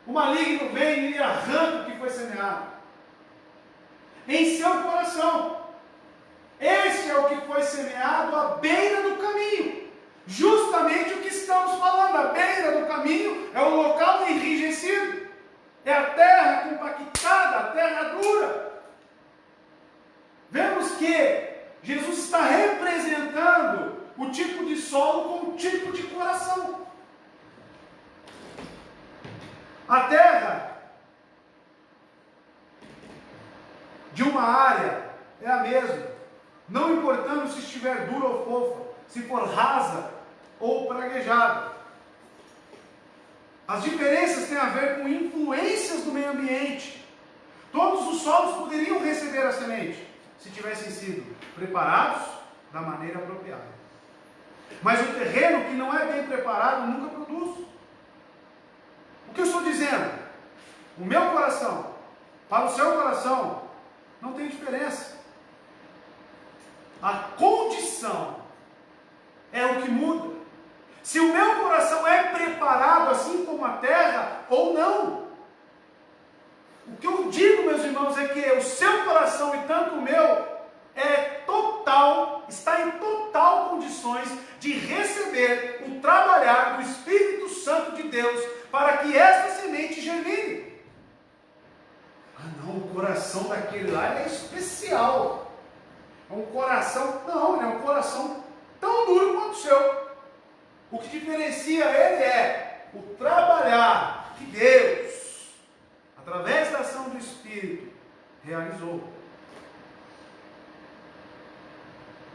o maligno vem e arranca o que foi semeado em seu coração. Esse é o que foi semeado à beira do caminho. Justamente o que estamos falando. A beira do caminho é o local enrijecido. É a terra compactada, a terra dura. Vemos que Jesus está representando o tipo de solo com o tipo de coração. A terra de uma área é a mesma, não importando se estiver dura ou fofa, se for rasa ou praguejada. As diferenças têm a ver com influências do meio ambiente. Todos os solos poderiam receber a semente, se tivessem sido preparados da maneira apropriada. Mas o terreno que não é bem preparado nunca produz. O que eu estou dizendo? O meu coração para o seu coração não tem diferença. A condição é o que muda. Se o meu coração é preparado assim como a terra ou não. O que eu digo, meus irmãos, é que o seu coração e tanto o meu está em total condições de receber o trabalhar do Espírito Santo de Deus para que esta semente germine. Ah não, o coração daquele lá é especial. É um coração, não, ele é um coração tão duro quanto o seu. O que diferencia ele é o trabalhar que Deus, através da ação do Espírito, realizou.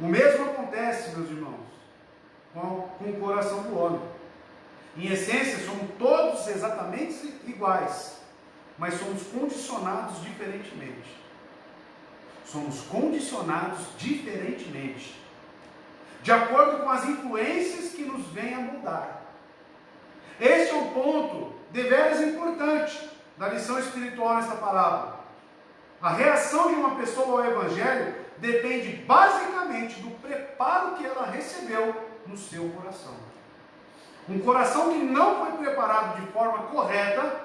O mesmo acontece, meus irmãos, com o coração do homem. Em essência, somos todos exatamente iguais, mas somos condicionados diferentemente. Somos condicionados diferentemente, de acordo com as influências que nos vêm a mudar. Este é um ponto deveras importante da lição espiritual nesta palavra. A reação de uma pessoa ao Evangelho depende basicamente do preparo que ela recebeu no seu coração. Um coração que não foi preparado de forma correta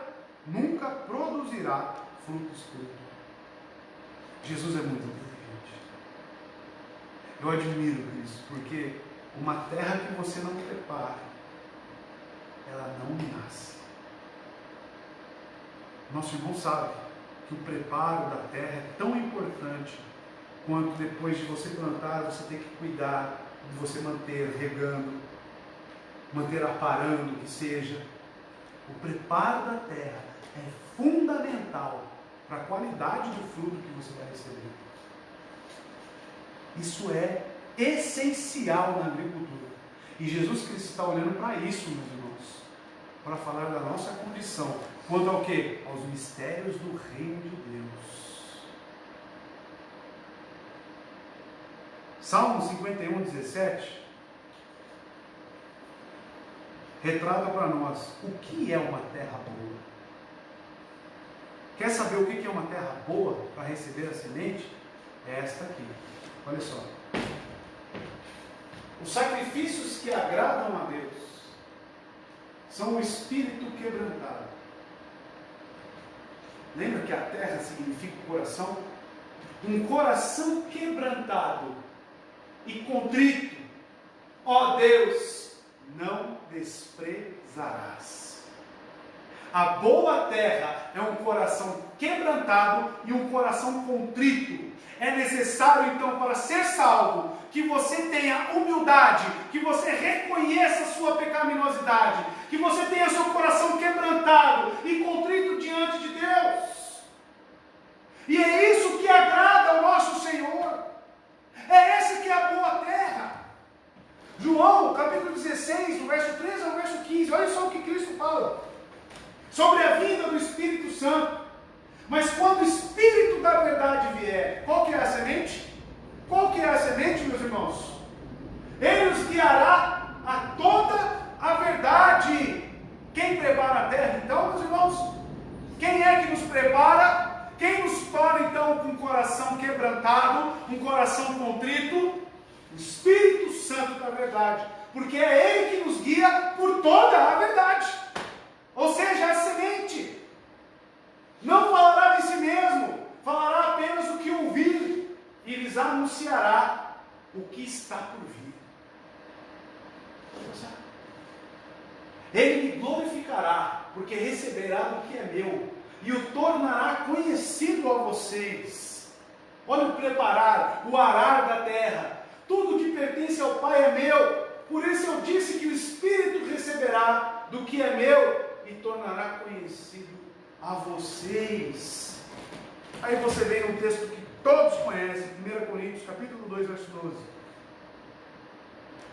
nunca produzirá fruto espiritual. Jesus é muito inteligente. Eu admiro isso, porque uma terra que você não prepara, ela não nasce. Nosso irmão sabe que o preparo da terra é tão importante quanto depois de você plantar, você tem que cuidar de você manter regando, manter aparando, que seja. O preparo da terra é fundamental para a qualidade do fruto que você vai receber. Isso é essencial na agricultura. E Jesus Cristo está olhando para isso, meus irmãos, para falar da nossa condição. Quanto ao quê? Aos mistérios do reino de Deus. Salmo 51, 17 retrata para nós o que é uma terra boa. Quer saber o que é uma terra boa para receber a semente? É esta aqui. Olha só. Os sacrifícios que agradam a Deus são o espírito quebrantado. Lembra que a terra significa o coração? Um coração quebrantado e contrito, ó Deus, não desprezarás. A boa terra é um coração quebrantado e um coração contrito. É necessário, então, para ser salvo, que você tenha humildade, que você reconheça a sua pecaminosidade, que você tenha seu coração quebrantado e contrito diante de Deus. E é isso que agrada ao nosso Senhor. É essa que é a boa terra. João, capítulo 16, do verso 13 ao verso 15, olha só o que Cristo fala sobre a vinda do Espírito Santo. Mas quando o Espírito da verdade vier, qual que é a semente? Qual que é a semente, meus irmãos? Ele nos guiará a toda a verdade. Quem prepara a terra, então, meus irmãos? Quem é que nos prepara? Quem nos torna, então, com um coração quebrantado, um coração contrito? O Espírito Santo da verdade. Porque é Ele que nos guia por toda a verdade. Ou seja, a semente. Não falará de si mesmo, falará apenas o que ouvir, e lhes anunciará o que está por vir. Ele me glorificará, porque receberá do que é meu, e o tornará conhecido a vocês. Olha o preparar, o arar da terra. Tudo que pertence ao Pai é meu. Por isso eu disse que o Espírito receberá do que é meu e tornará conhecido a vocês. Aí você vem num texto que todos conhecem, 1 Coríntios, capítulo 2, verso 12.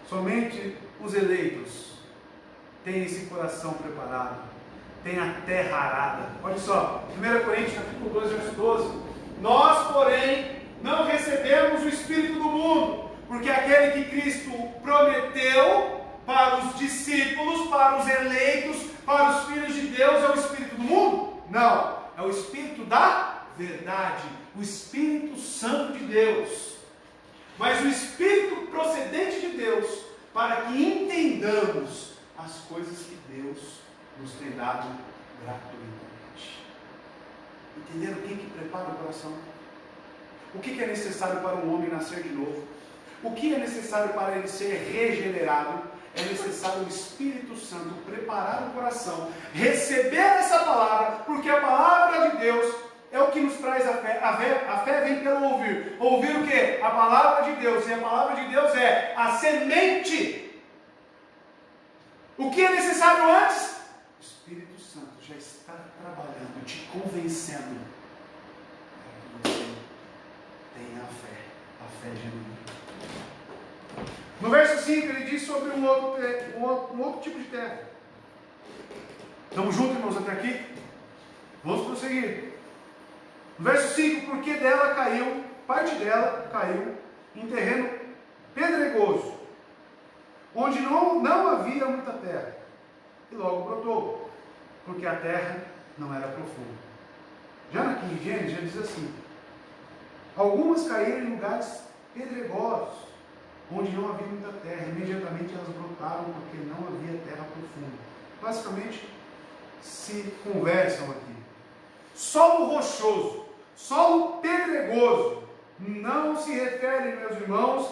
Somente os eleitos têm esse coração preparado, têm a terra arada. Olha só, 1 Coríntios, capítulo 2, verso 12. Nós, porém, não recebemos o Espírito do mundo, porque aquele que Cristo prometeu para os discípulos, para os eleitos, para os filhos de Deus, é o Espírito do mundo? Não, é o Espírito da verdade, o Espírito Santo de Deus. Mas o Espírito procedente de Deus, para que entendamos as coisas que Deus nos tem dado gratuitamente. Entenderam quem que prepara o coração? O que é necessário para um homem nascer de novo? O que é necessário para ele ser regenerado? É necessário o Espírito Santo preparar o coração, receber essa palavra, porque a palavra de Deus é o que nos traz a fé. A fé vem pelo ouvir. Ouvir o quê? A palavra de Deus. E a palavra de Deus é a semente. O que é necessário antes? O Espírito Santo já está trabalhando, te convencendo para que você tenha a fé genuína. No verso 5 ele diz sobre um outro tipo de terra. Estamos juntos, irmãos, até aqui? Vamos prosseguir. No verso 5, porque dela caiu, parte dela caiu em terreno pedregoso, onde não havia muita terra, e logo brotou, porque a terra não era profunda. Já na King James já diz assim: algumas caíram em lugares pedregosos, onde não havia muita terra, imediatamente elas brotaram, porque não havia terra profunda. Basicamente, se conversam aqui. Solo rochoso, solo pedregoso, não se refere, meus irmãos,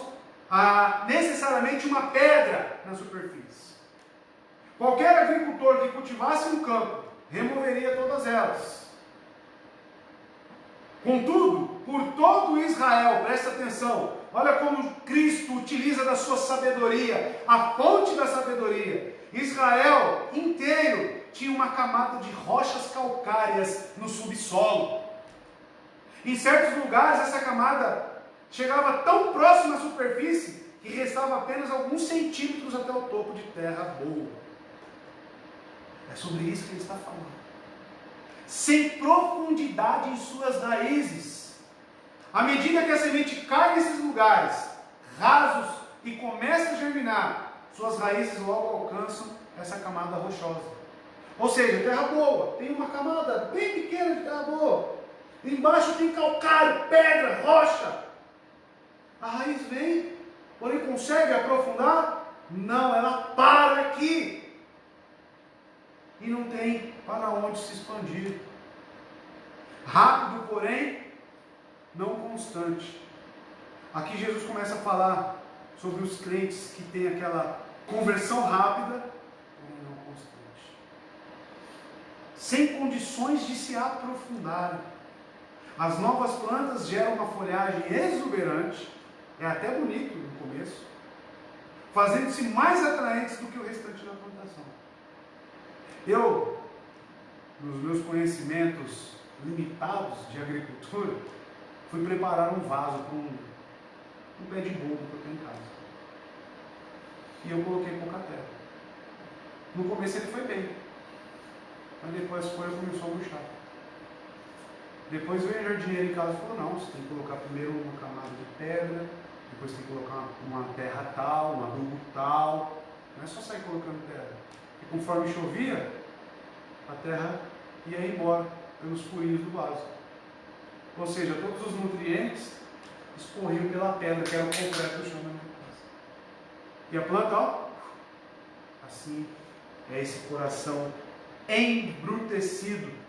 a necessariamente uma pedra na superfície. Qualquer agricultor que cultivasse um campo, removeria todas elas. Contudo, por todo Israel, presta atenção, olha como Cristo utiliza da sua sabedoria, a fonte da sabedoria. Israel inteiro tinha uma camada de rochas calcárias no subsolo. Em certos lugares essa camada chegava tão próxima à superfície que restava apenas alguns centímetros até o topo de terra boa. É sobre isso que ele está falando. Sem profundidade em suas raízes. À medida que a semente cai nesses lugares rasos e começa a germinar, suas raízes logo alcançam essa camada rochosa. Ou seja, terra boa, tem uma camada bem pequena de terra boa. Embaixo tem calcário, pedra, rocha. A raiz vem, porém consegue aprofundar? Não, ela para aqui. E não tem para onde se expandir. Rápido, porém, não constante. Aqui Jesus começa a falar sobre os crentes que têm aquela conversão rápida, sem condições de se aprofundarem. As novas plantas geram uma folhagem exuberante, é até bonito no começo, fazendo-se mais atraentes do que o restante da plantação. Eu, nos meus conhecimentos limitados de agricultura, fui preparar um vaso para um pé de bolo que eu tenho em casa. E eu coloquei pouca terra. No começo ele foi bem, mas depois a folha começou a murchar. Depois veio o jardineiro em casa e falou, não, você tem que colocar primeiro uma camada de pedra, depois tem que colocar uma terra tal, um adubo tal. Não é só sair colocando terra. E conforme chovia, a terra ia embora pelos furinhos do vaso. Ou seja, todos os nutrientes escorriam pela pedra, que era o concreto do chão da minha casa. E a planta, ó, assim é esse coração embrutecido.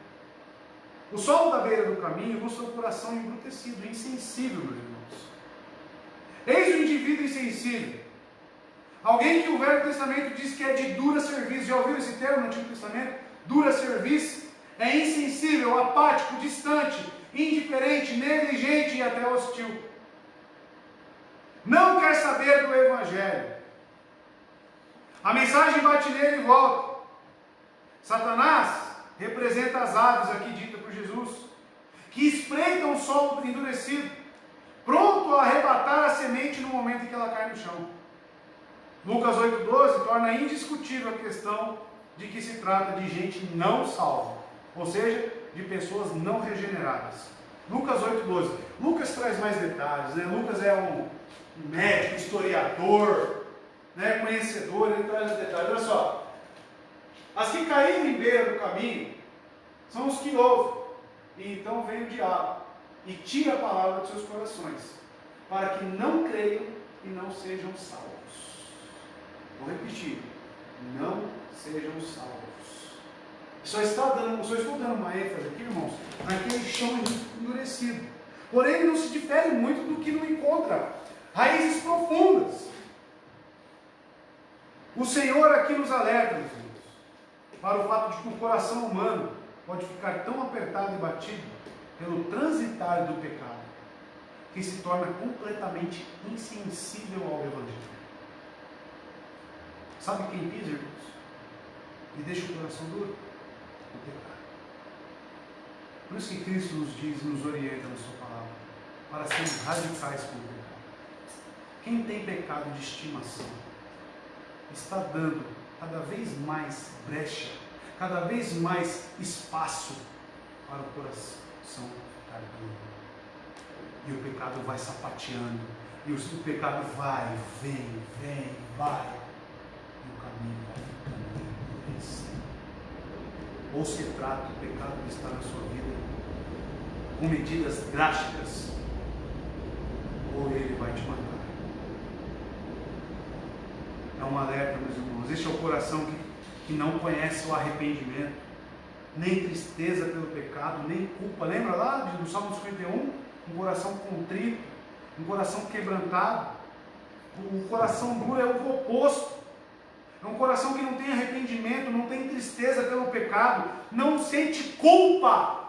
O solo da beira do caminho mostra o coração embrutecido, insensível, meus irmãos. Eis o indivíduo insensível. Alguém que o Velho Testamento diz que é de dura serviço. Já ouviram esse termo no Antigo Testamento? Dura serviço. É insensível, apático, distante, indiferente, negligente e até hostil. Não quer saber do Evangelho. A mensagem bate nele e volta. Satanás representa as aves aqui ditas por Jesus, que espreitam o solo endurecido, pronto a arrebatar a semente no momento em que ela cai no chão. Lucas 8,12 torna indiscutível a questão de que se trata de gente não salva, ou seja, de pessoas não regeneradas. Lucas 8,12. Lucas traz mais detalhes, né? Lucas é um médico, historiador, né? Conhecedor, ele traz os detalhes. Olha só. As que caíram em beira do caminho são os que ouvem, e então vem o diabo e tira a palavra dos seus corações, para que não creiam e não sejam salvos. Vou repetir: não sejam salvos. Só estou dando uma ênfase aqui, irmãos, naquele chão endurecido. Porém, ele não se difere muito do que não encontra raízes profundas. O Senhor aqui nos alerta, meus irmãos, para o fato de que o coração humano pode ficar tão apertado e batido pelo transitar do pecado, que se torna completamente insensível ao Evangelho. Sabe quem pisa, irmãos? E deixa o coração duro? O pecado. Por isso que Cristo nos diz, nos orienta na sua palavra, para sermos radicais com o pecado. Quem tem pecado de estimação está dando cada vez mais brecha, cada vez mais espaço para o coração ficar duro. E o pecado vai sapateando, e o pecado vai, vem, vai, e o caminho vai ficando endurecido. Ou se trata do pecado que está na sua vida com medidas drásticas, ou ele vai te matar. É um alerta, meus irmãos. Este é o coração que não conhece o arrependimento, nem tristeza pelo pecado, nem culpa. Lembra lá no Salmo 51? Um coração contrito, um coração quebrantado. O coração duro é o oposto. É um coração que não tem arrependimento, não tem tristeza pelo pecado, não sente culpa.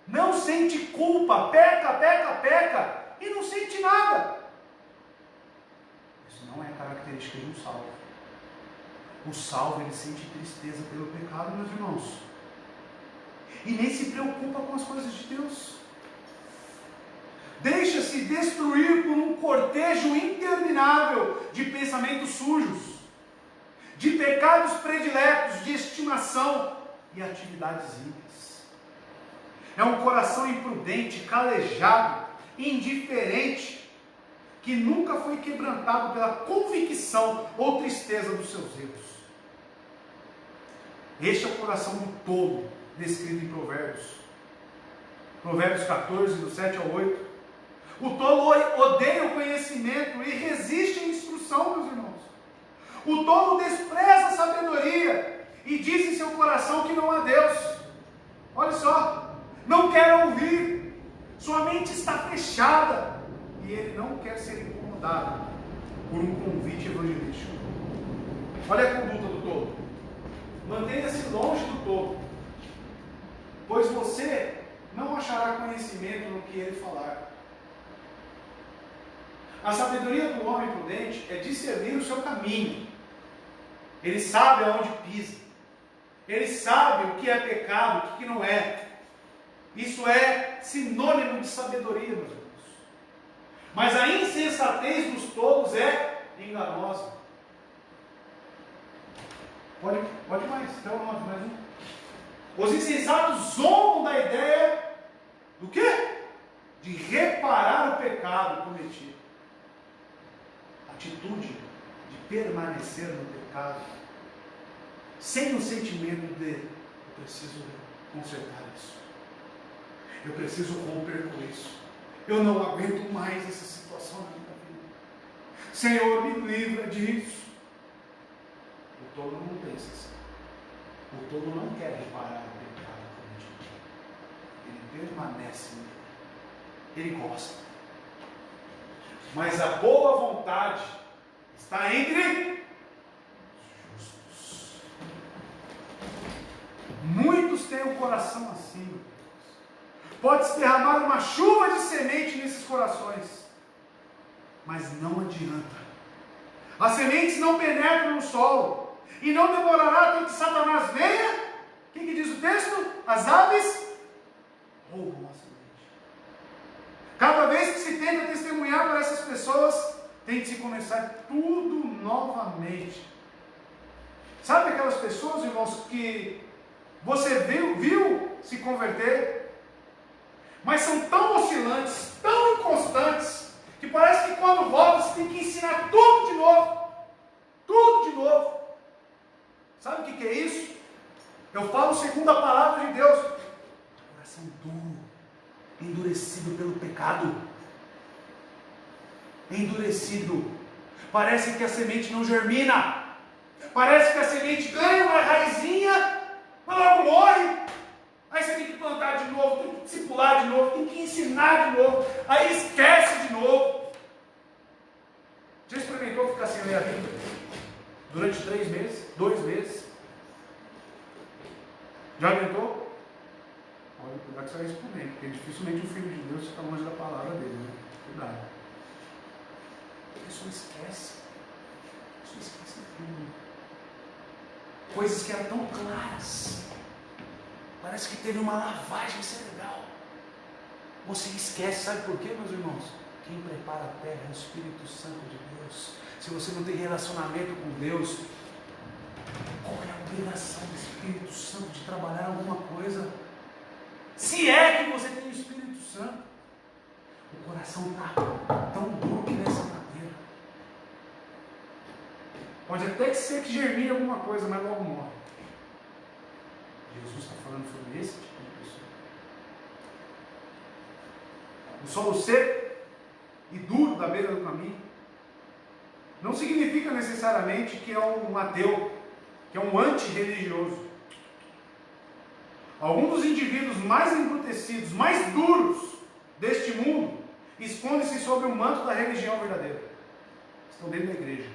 Não sente culpa, peca, e não sente nada. Isso não é característica de um salvo. O salvo, ele sente tristeza pelo pecado, meus irmãos. E nem se preocupa com as coisas de Deus. Deixa-se destruir por um cortejo interminável de pensamentos sujos, de pecados prediletos, de estimação e atividades ímpias. É um coração imprudente, calejado, indiferente, que nunca foi quebrantado pela convicção ou tristeza dos seus erros. Este é o coração do tolo, descrito em Provérbios. Provérbios 14, do 7 ao 8. O tolo odeia o conhecimento e resiste à instrução, meus irmãos. O tolo despreza a sabedoria e diz em seu coração que não há Deus. Olha só, não quer ouvir, sua mente está fechada e ele não quer ser incomodado por um convite evangelístico. Olha a conduta do tolo. Mantenha-se longe do todo, pois você não achará conhecimento no que ele falar. A sabedoria do homem prudente é discernir o seu caminho. Ele sabe aonde pisa. Ele sabe o que é pecado, o que não é. Isso é sinônimo de sabedoria, meus irmãos. Mas a insensatez dos tolos é enganosa. Pode mais, então mais um. Os insensatos zombam da ideia do quê? De reparar o pecado cometido. Atitude de permanecer no pecado, sem o sentimento de eu preciso consertar isso, eu preciso romper com isso, eu não aguento mais essa situação na minha vida, Senhor, me livra disso. O tolo não pensa assim. O tolo não quer reparar o pecado cometido, ele permanece nele, ele gosta. Mas a boa vontade está entre os justos. Muitos têm o coração assim. Pode-se derramar uma chuva de semente nesses corações, mas não adianta. As sementes não penetram no solo, e não demorará até que Satanás venha. O que diz o texto? As aves roubam a semente. Cada vez que se tenta testemunhar para essas pessoas, tem que se começar tudo novamente. Sabe aquelas pessoas, irmãos, que você viu se converter, mas são tão oscilantes, tão inconstantes, que parece que quando volta você tem que ensinar tudo de novo. Tudo de novo. Sabe o que é isso? Eu falo segundo a palavra de Deus. Coração duro, endurecido pelo pecado. Endurecido. Parece que a semente não germina. Parece que a semente ganha uma raizinha, mas logo morre. Aí você tem que plantar de novo, tem que discipular de novo, tem que ensinar de novo. Aí esquece de novo. Já experimentou ficar sem ler a Bíblia? Durante 3 meses? 2 meses? Já aguentou? Olha, cuidado que você vai responder, porque dificilmente o Filho de Deus fica longe da palavra dele, né? Cuidado. A pessoa esquece. A pessoa esquece tudo. Coisas que eram tão claras. Parece que teve uma lavagem cerebral. Você esquece, sabe por quê, meus irmãos? Quem prepara a terra é o Espírito Santo de Deus. Se você não tem relacionamento com Deus, qual é a obrigação do Espírito Santo de trabalhar alguma coisa? Se é que você tem o Espírito Santo, o coração está tão duro que nessa madeira. Pode até ser que germine alguma coisa, mas logo morre. Jesus está falando sobre esse tipo de pessoa. O solo seco e duro da beira do caminho não significa necessariamente que é um ateu, que é um antirreligioso. Alguns dos indivíduos mais embrutecidos, mais duros deste mundo, escondem-se sob o manto da religião verdadeira. Estão dentro da igreja.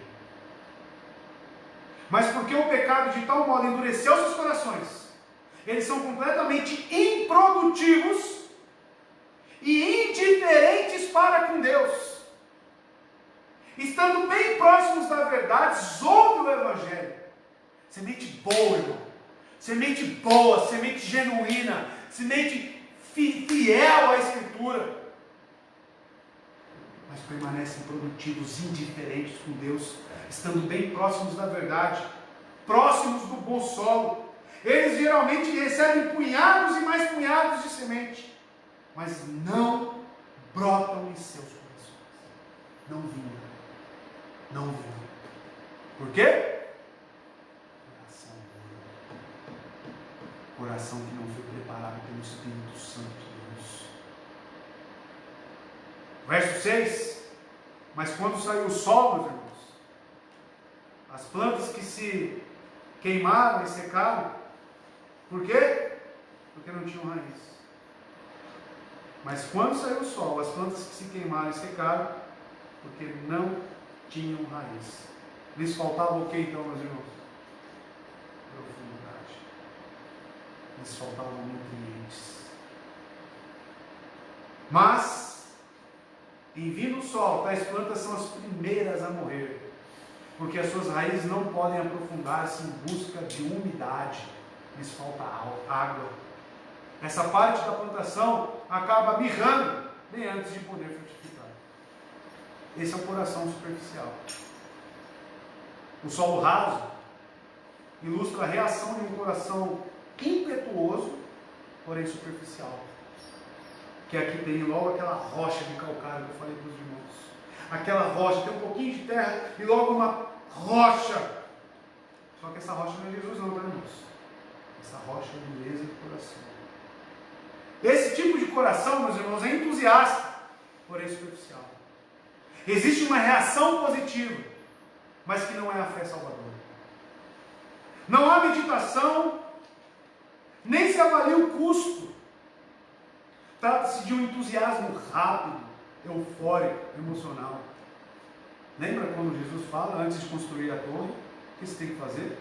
Mas porque o pecado de tal modo endureceu seus corações, eles são completamente improdutivos e indiferentes para com Deus. Estando bem próximos da verdade, zombam o Evangelho. Semente boa, irmão. Semente boa, semente genuína, semente fiel à Escritura. Mas permanecem produtivos, indiferentes com Deus, estando bem próximos da verdade, próximos do bom solo. Eles geralmente recebem punhados e mais punhados de semente, mas não brotam em seus corações. Não vingam. Não vingam. Por quê? Coração que não foi preparado pelo Espírito Santo de Deus. Verso 6. Mas quando saiu o sol, meus irmãos, as plantas que se queimaram e secaram, por quê? Porque não tinham raiz. Mas quando saiu o sol, as plantas que se queimaram e secaram, porque não tinham raiz. Lhes faltava o que então, meus irmãos? Profundidade. lhes faltavam nutrientes. Mas, em vindo o sol, tais plantas são as primeiras a morrer, porque as suas raízes não podem aprofundar-se em busca de umidade, lhes falta água. Essa parte da plantação acaba mirrando bem antes de poder frutificar. Esse é o coração superficial. O solo raso ilustra a reação de um coração impetuoso, porém superficial. Que aqui tem logo aquela rocha de calcário que eu falei para os irmãos. Aquela rocha, tem um pouquinho de terra e logo uma rocha. Só que essa rocha não é Jesus não, tá, irmãos? Essa rocha é a beleza do coração. Esse tipo de coração, meus irmãos, é entusiasta, porém superficial. Existe uma reação positiva, mas que não é a fé salvadora. Não há meditação, nem se avalia o custo. Trata-se de um entusiasmo rápido, eufórico, emocional. Lembra quando Jesus fala, antes de construir a torre, o que você tem que fazer?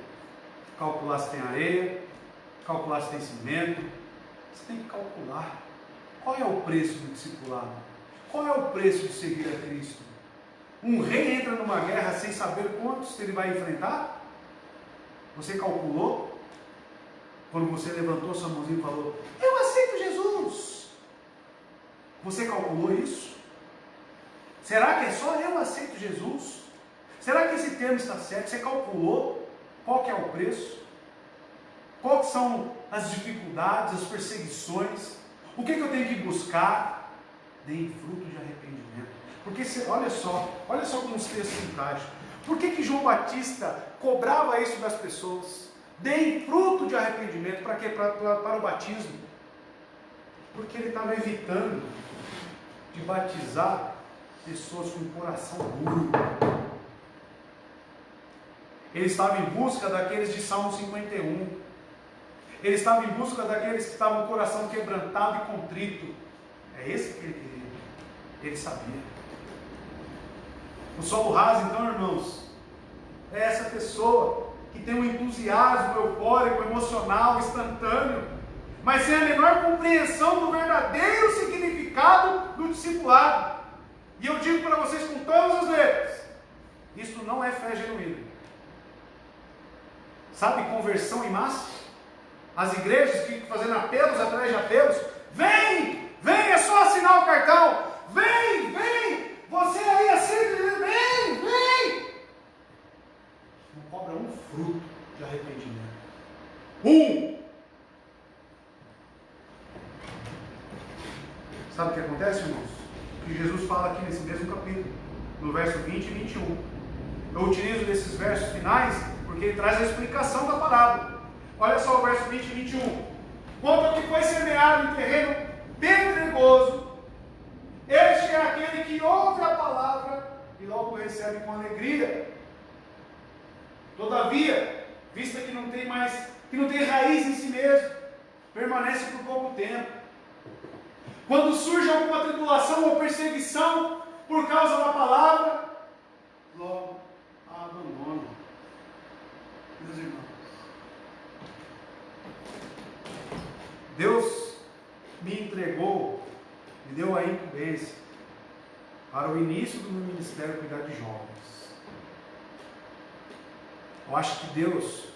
Calcular se tem areia, calcular se tem cimento. Você tem que calcular qual é o preço do discipulado, qual é o preço de seguir a Cristo. Um rei entra numa guerra sem saber quantos ele vai enfrentar? Você calculou? Quando você levantou sua mãozinha e falou, eu aceito Jesus. Você calculou isso? Será que é só eu aceito Jesus? Será que esse termo está certo? Você calculou qual que é o preço? Quais são as dificuldades, as perseguições? O que eu tenho que buscar? Deem fruto de arrependimento. Porque, olha só como os textos se encaixam. Por que João Batista cobrava isso das pessoas? Deem fruto de arrependimento. Para quê? Para o batismo. Porque ele estava evitando de batizar pessoas com coração duro. Ele estava em busca daqueles de Salmo 51. Ele estava em busca daqueles que estavam com o coração quebrantado e contrito. É esse que ele queria. Ele sabia. O solo raso, então, irmãos, é essa pessoa que tem um entusiasmo eufórico, emocional, instantâneo, mas sem a menor compreensão do verdadeiro significado do discipulado. E eu digo para vocês com todas as letras, isso não é fé genuína. Sabe, conversão em massa? As igrejas que ficam fazendo apelos atrás de apelos. Vem, é só assinar o cartão. Vem, você aí aceita, vem. Não cobra um fruto de arrependimento. Sabe o que acontece, irmãos? O que Jesus fala aqui nesse mesmo capítulo, no verso 20 e 21. Eu utilizo desses versos finais porque ele traz a explicação da parábola. Olha só o verso 20 e 21. Quanto ao que foi semeado em terreno pedregoso, este é aquele que ouve a palavra e logo recebe com alegria. Todavia, vista que não tem raiz em si mesmo, permanece por pouco tempo. Quando surge alguma tribulação ou perseguição por causa da palavra, logo a abandona. Meus irmãos, Deus me entregou, me deu a incumbência para o início do meu ministério cuidar de jovens. Eu acho que Deus,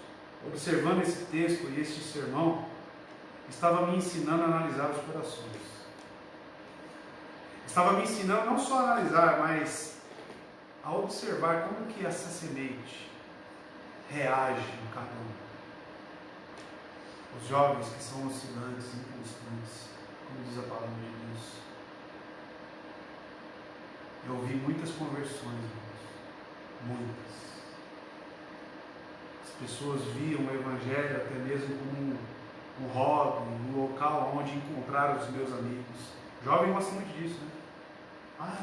observando esse texto e este sermão, estava me ensinando a analisar os corações. Estava me ensinando não só a analisar, mas a observar como que essa semente reage em cada um. Os jovens que são oscilantes, inconstantes, como diz a palavra de Deus. Eu ouvi muitas conversões, irmãos. Muitas. As pessoas viam o Evangelho até mesmo como um hobby, um local onde encontrar os meus amigos. Jovem gosta muito disso, né?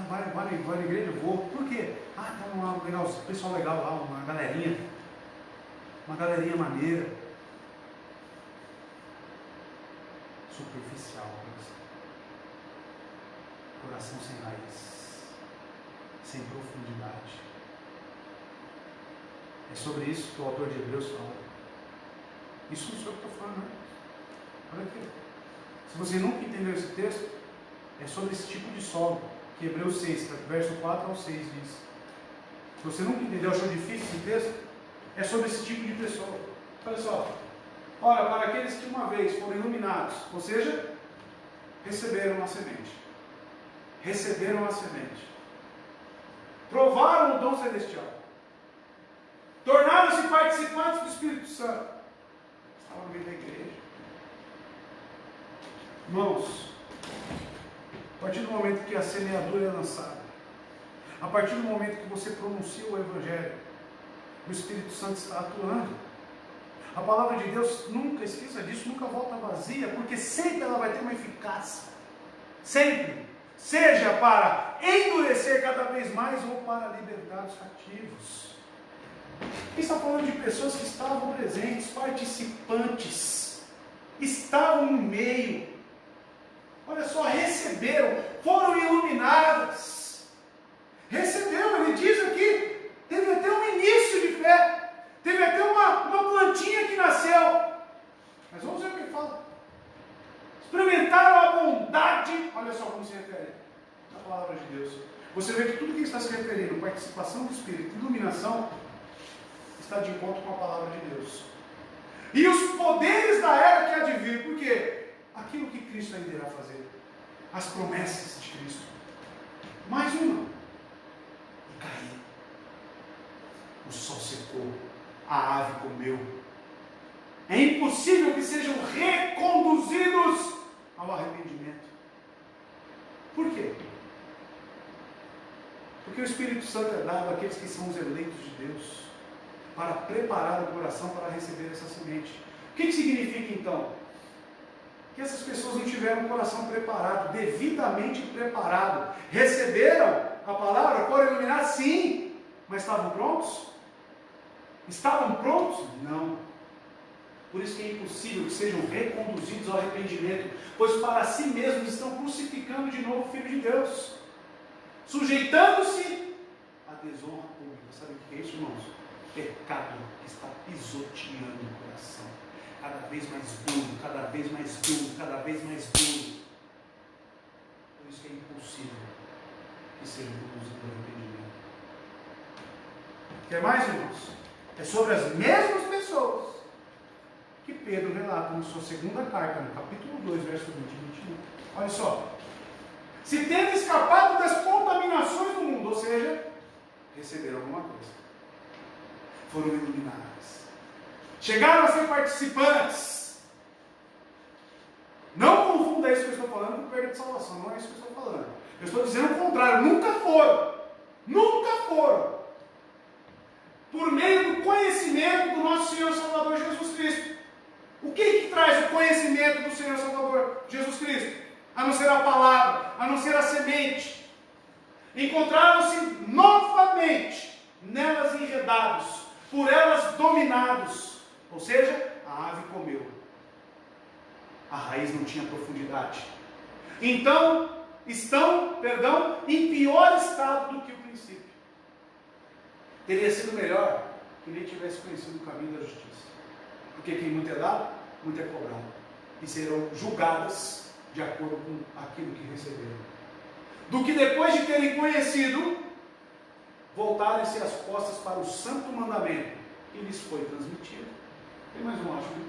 Vai na igreja, eu vou. Por quê? Tem um pessoal legal lá, uma galerinha maneira. Superficial, coração sem raiz, sem profundidade. É sobre isso que o autor de Hebreus fala. Isso não sou eu que estou falando, não. Olha aqui. Se você nunca entendeu esse texto, é sobre esse tipo de solo que Hebreus 6, verso 4 ao 6 diz. Se você nunca entendeu, achou difícil esse texto, é sobre esse tipo de pessoa. Olha só. Olha, para aqueles que uma vez foram iluminados, ou seja, receberam a semente. Receberam a semente. Provaram o dom celestial. Tornaram-se participantes do Espírito Santo. Estavam no meio da igreja. Irmãos, a partir do momento que a semeadura é lançada, a partir do momento que você pronuncia o Evangelho, o Espírito Santo está atuando. A palavra de Deus, nunca esqueça disso, nunca volta vazia, porque sempre ela vai ter uma eficácia. Sempre. Seja para endurecer cada vez mais ou para libertar os cativos. Aqui está falando de pessoas que estavam presentes, participantes, estavam no meio. Olha só, receberam, foram iluminadas. Recebeu, ele diz aqui, teve até um início de fé, teve até uma plantinha que nasceu. Mas vamos ver o que ele fala. Experimentaram a bondade, olha só como se refere na palavra de Deus. Você vê que tudo que está se referindo, participação do Espírito, iluminação, está de encontro com a palavra de Deus. E os poderes da era que há de vir, por quê? Aquilo que Cristo ainda irá fazer, as promessas de Cristo. Mais uma, e caiu. O sol secou, a ave comeu. É impossível que sejam reconduzidos ao arrependimento. Por quê? Porque o Espírito Santo é dado àqueles que são os eleitos de Deus, para preparar o coração para receber essa semente. O que significa então? Que essas pessoas não tiveram o coração preparado, devidamente preparado. Receberam a palavra, foram iluminados, sim, mas estavam prontos? Estavam prontos? Não. Por isso que é impossível que sejam reconduzidos ao arrependimento, pois para si mesmos estão crucificando de novo o Filho de Deus, sujeitando-se à desonra pública. Sabe o que é isso, irmãos? Pecado que está pisoteando o coração, cada vez mais duro, cada vez mais duro, cada vez mais duro. Por isso que é impossível que seja conduzido ao arrependimento. Quer mais, irmãos? É sobre as mesmas pessoas que Pedro relata na sua segunda carta, no capítulo 2, verso 20 e 21. Olha só. Se tendo escapado das contaminações do mundo, ou seja, receberam alguma coisa. Foram iluminadas. Chegaram a ser participantes. Não confunda isso que eu estou falando com perda de salvação. Não é isso que eu estou falando. Eu estou dizendo o contrário. Nunca foram. Nunca foram. Por meio do conhecimento do nosso Senhor Salvador Jesus Cristo. O que traz o conhecimento do Senhor Salvador Jesus Cristo? A não ser a palavra, a não ser a semente. Encontraram-se novamente nelas enredados, por elas dominados. Ou seja, a ave comeu. A raiz não tinha profundidade. Então, estão, em pior estado do que o princípio. Teria sido melhor que nem tivesse conhecido o caminho da justiça. Porque quem muito é dado, muito é cobrado. E serão julgadas de acordo com aquilo que receberam. Do que depois de terem conhecido, voltarem-se as costas para o santo mandamento que lhes foi transmitido. Tem mais um, acho, né?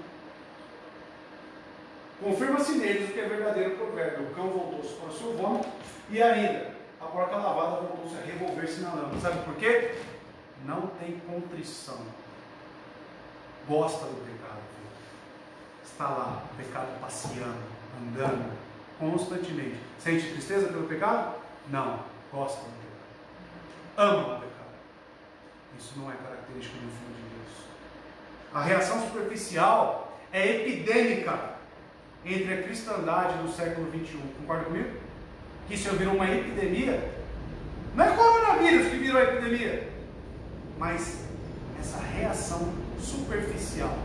Confirma-se neles o que é verdadeiro provérbio. O cão voltou-se para o seu vômito e ainda a porca lavada voltou-se a revolver-se na lama. Sabe por quê? Não tem contrição. Gosta do pecado. Está lá, o pecado passeando, andando, constantemente. Sente tristeza pelo pecado? Não. Gosta do pecado. Ama o pecado. Isso não é característica do Filho de Deus. A reação superficial é epidêmica entre a cristandade do século XXI. Concorda comigo? Que isso virou uma epidemia. Não é coronavírus que virou epidemia, mas essa reação superficial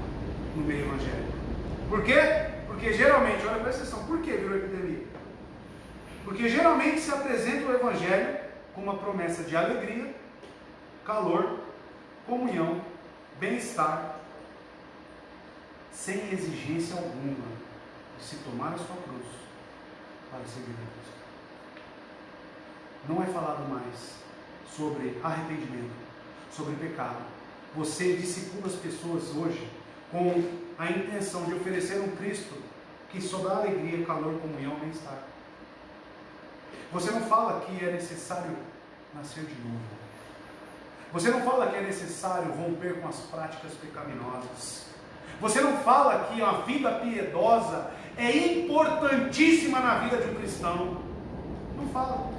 no meio evangélico. Por quê? Porque geralmente, olha, presta atenção, por que virou epidemia? Porque geralmente se apresenta o evangelho com uma promessa de alegria, calor, comunhão, bem-estar, sem exigência alguma. de se tomar a sua cruz para seguir a Cristo. Não é falado mais sobre arrependimento, sobre pecado. Você discipula as pessoas hoje com a intenção de oferecer um Cristo que só dá alegria, calor, comunhão, bem-estar. Você não fala que é necessário nascer de novo. Você não fala que é necessário romper com as práticas pecaminosas. Você não fala que a vida piedosa é importantíssima na vida de um cristão. Não fala.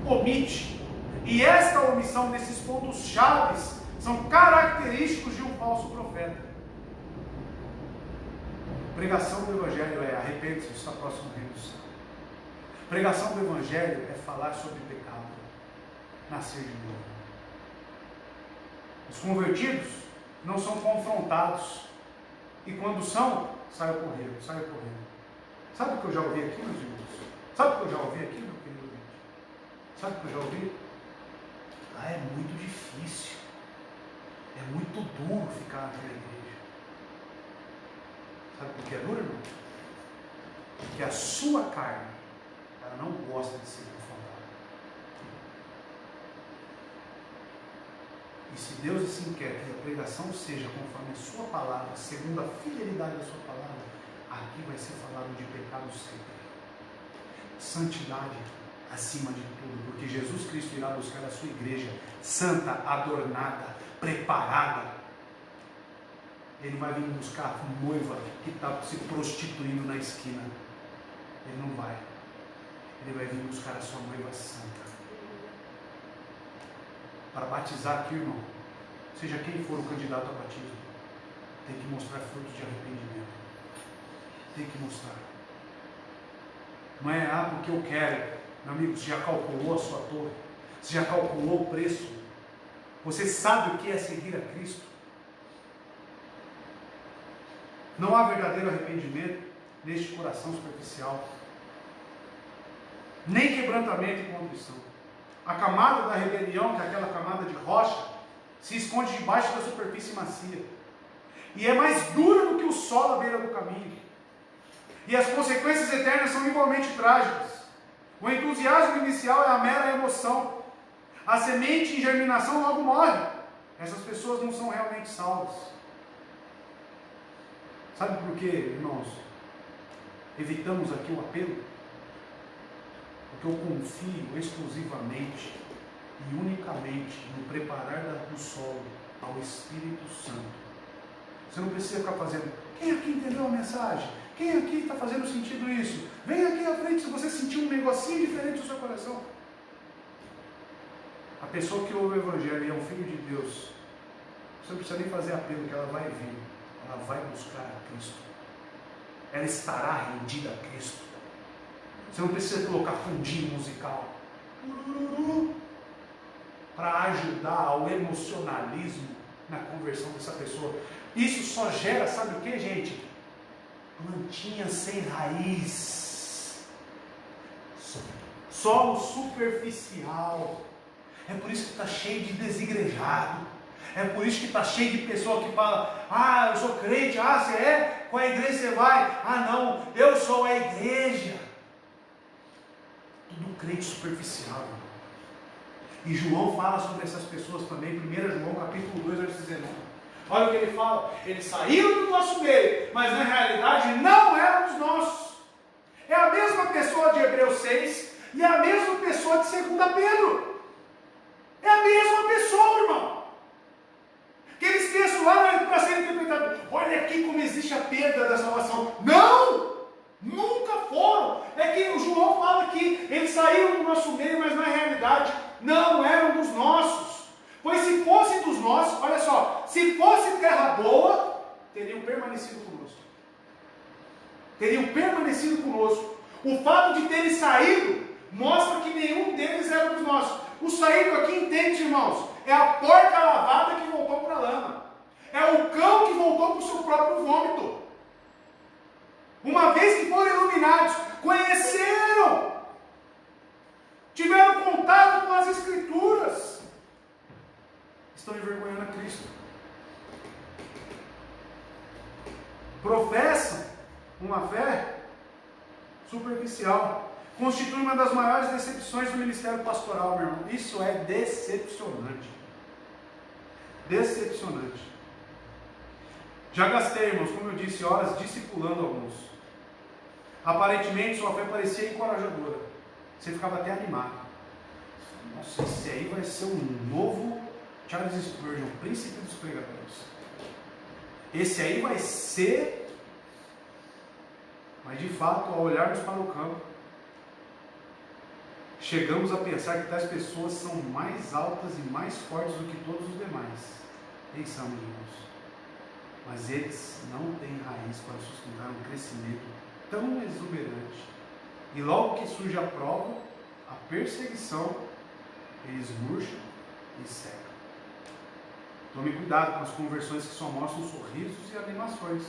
Omite. E esta omissão desses pontos chaves são característicos de um falso profeta. Pregação do Evangelho é arrepende-se, está próximo do reino do céu. Pregação do Evangelho é falar sobre pecado, nascer de novo. Os convertidos não são confrontados. E quando são, saiam correndo, saiam correndo. Sabe o que eu já ouvi aqui, meus irmãos? Sabe o que eu já ouvi aqui, meu querido ouvinte? Sabe o que eu já ouvi? Ah, é muito difícil. É muito duro ficar naquela igreja. Sabe por que é duro, irmão? Porque a sua carne, ela não gosta de ser confrontada. E se Deus assim quer que a pregação seja conforme a sua palavra, segundo a fidelidade da sua palavra, aqui vai ser falado de pecado sempre. Santidade acima de tudo, porque Jesus Cristo irá buscar a sua igreja santa, adornada, preparada. Ele vai vir buscar a noiva que está se prostituindo na esquina. Ele não vai. Ele vai vir buscar a sua noiva santa. Para batizar aqui, irmão, seja quem for o candidato a batismo, tem que mostrar frutos de arrependimento. Tem que mostrar. Não é, porque eu quero. Meu amigo, você já calculou a sua torre? Você já calculou o preço? Você sabe o que é seguir a Cristo? Não há verdadeiro arrependimento neste coração superficial. Nem quebrantamento e contrição. A camada da rebelião, que é aquela camada de rocha, se esconde debaixo da superfície macia. E é mais dura do que o sol à beira do caminho. E as consequências eternas são igualmente trágicas. O entusiasmo inicial é a mera emoção. A semente em germinação logo morre. Essas pessoas não são realmente salvas. Sabe por quê, irmãos? Evitamos aqui o apelo? Porque eu confio exclusivamente e unicamente no preparar do solo ao Espírito Santo. Você não precisa ficar fazendo. Quem aqui entendeu a mensagem? Quem aqui está fazendo sentido isso? Vem aqui à frente se você sentir um negocinho diferente no seu coração. A pessoa que ouve o Evangelho e é um filho de Deus, você não precisa nem fazer apelo, que ela vai vir. Ela vai buscar a Cristo. Ela estará rendida a Cristo. Você não precisa colocar fundinho musical para ajudar ao emocionalismo na conversão dessa pessoa. Isso só gera, sabe o que, gente? Plantinha sem raiz. Solo superficial. É por isso que está cheio de desigrejado. É por isso que está cheio de pessoa que fala: ah, eu sou crente. Ah, você é? Qual igreja você vai? Ah, não, eu sou a igreja. Tudo crente superficial. E João fala sobre essas pessoas também. 1 João capítulo 2, versículo 19. Olha o que ele fala: eles saíram do nosso meio, mas na realidade não eram os nossos. É a mesma pessoa de Hebreus 6 e a mesma pessoa de 2 Pedro. É a mesma pessoa, irmão. Aqueles textos lá para serem interpretados. Olha aqui como existe a perda da salvação. Não! Nunca foram. É que o João fala que eles saíram do nosso meio, mas na realidade não eram dos nossos. Pois se fosse dos nossos, olha só, se fosse terra boa, teriam permanecido conosco. Teriam permanecido conosco. O fato de terem saído mostra que nenhum deles era dos nossos. O saído aqui, entende, irmãos? É a porca lavada que voltou para a lama. É o cão que voltou para o seu próprio vômito. Uma vez que foram iluminados, conheceram, tiveram contato com as Escrituras, estão envergonhando a Cristo. Professam uma fé superficial. Constitui uma das maiores decepções do ministério pastoral, meu irmão. Isso é decepcionante. Decepcionante. Já gastei, irmãos, como eu disse, horas discipulando alguns. Aparentemente sua fé parecia encorajadora. Você ficava até animado. Nossa, esse aí vai ser um novo Charles Spurgeon, príncipe dos pregadores. Esse aí vai ser... Mas de fato, ao olharmos para o campo, chegamos a pensar que tais pessoas são mais altas e mais fortes do que todos os demais. Pensamos, irmãos. Mas eles não têm raiz para sustentar um crescimento tão exuberante. E logo que surge a prova, a perseguição, eles murcham e secam. Tome cuidado com as conversões que só mostram sorrisos e animações,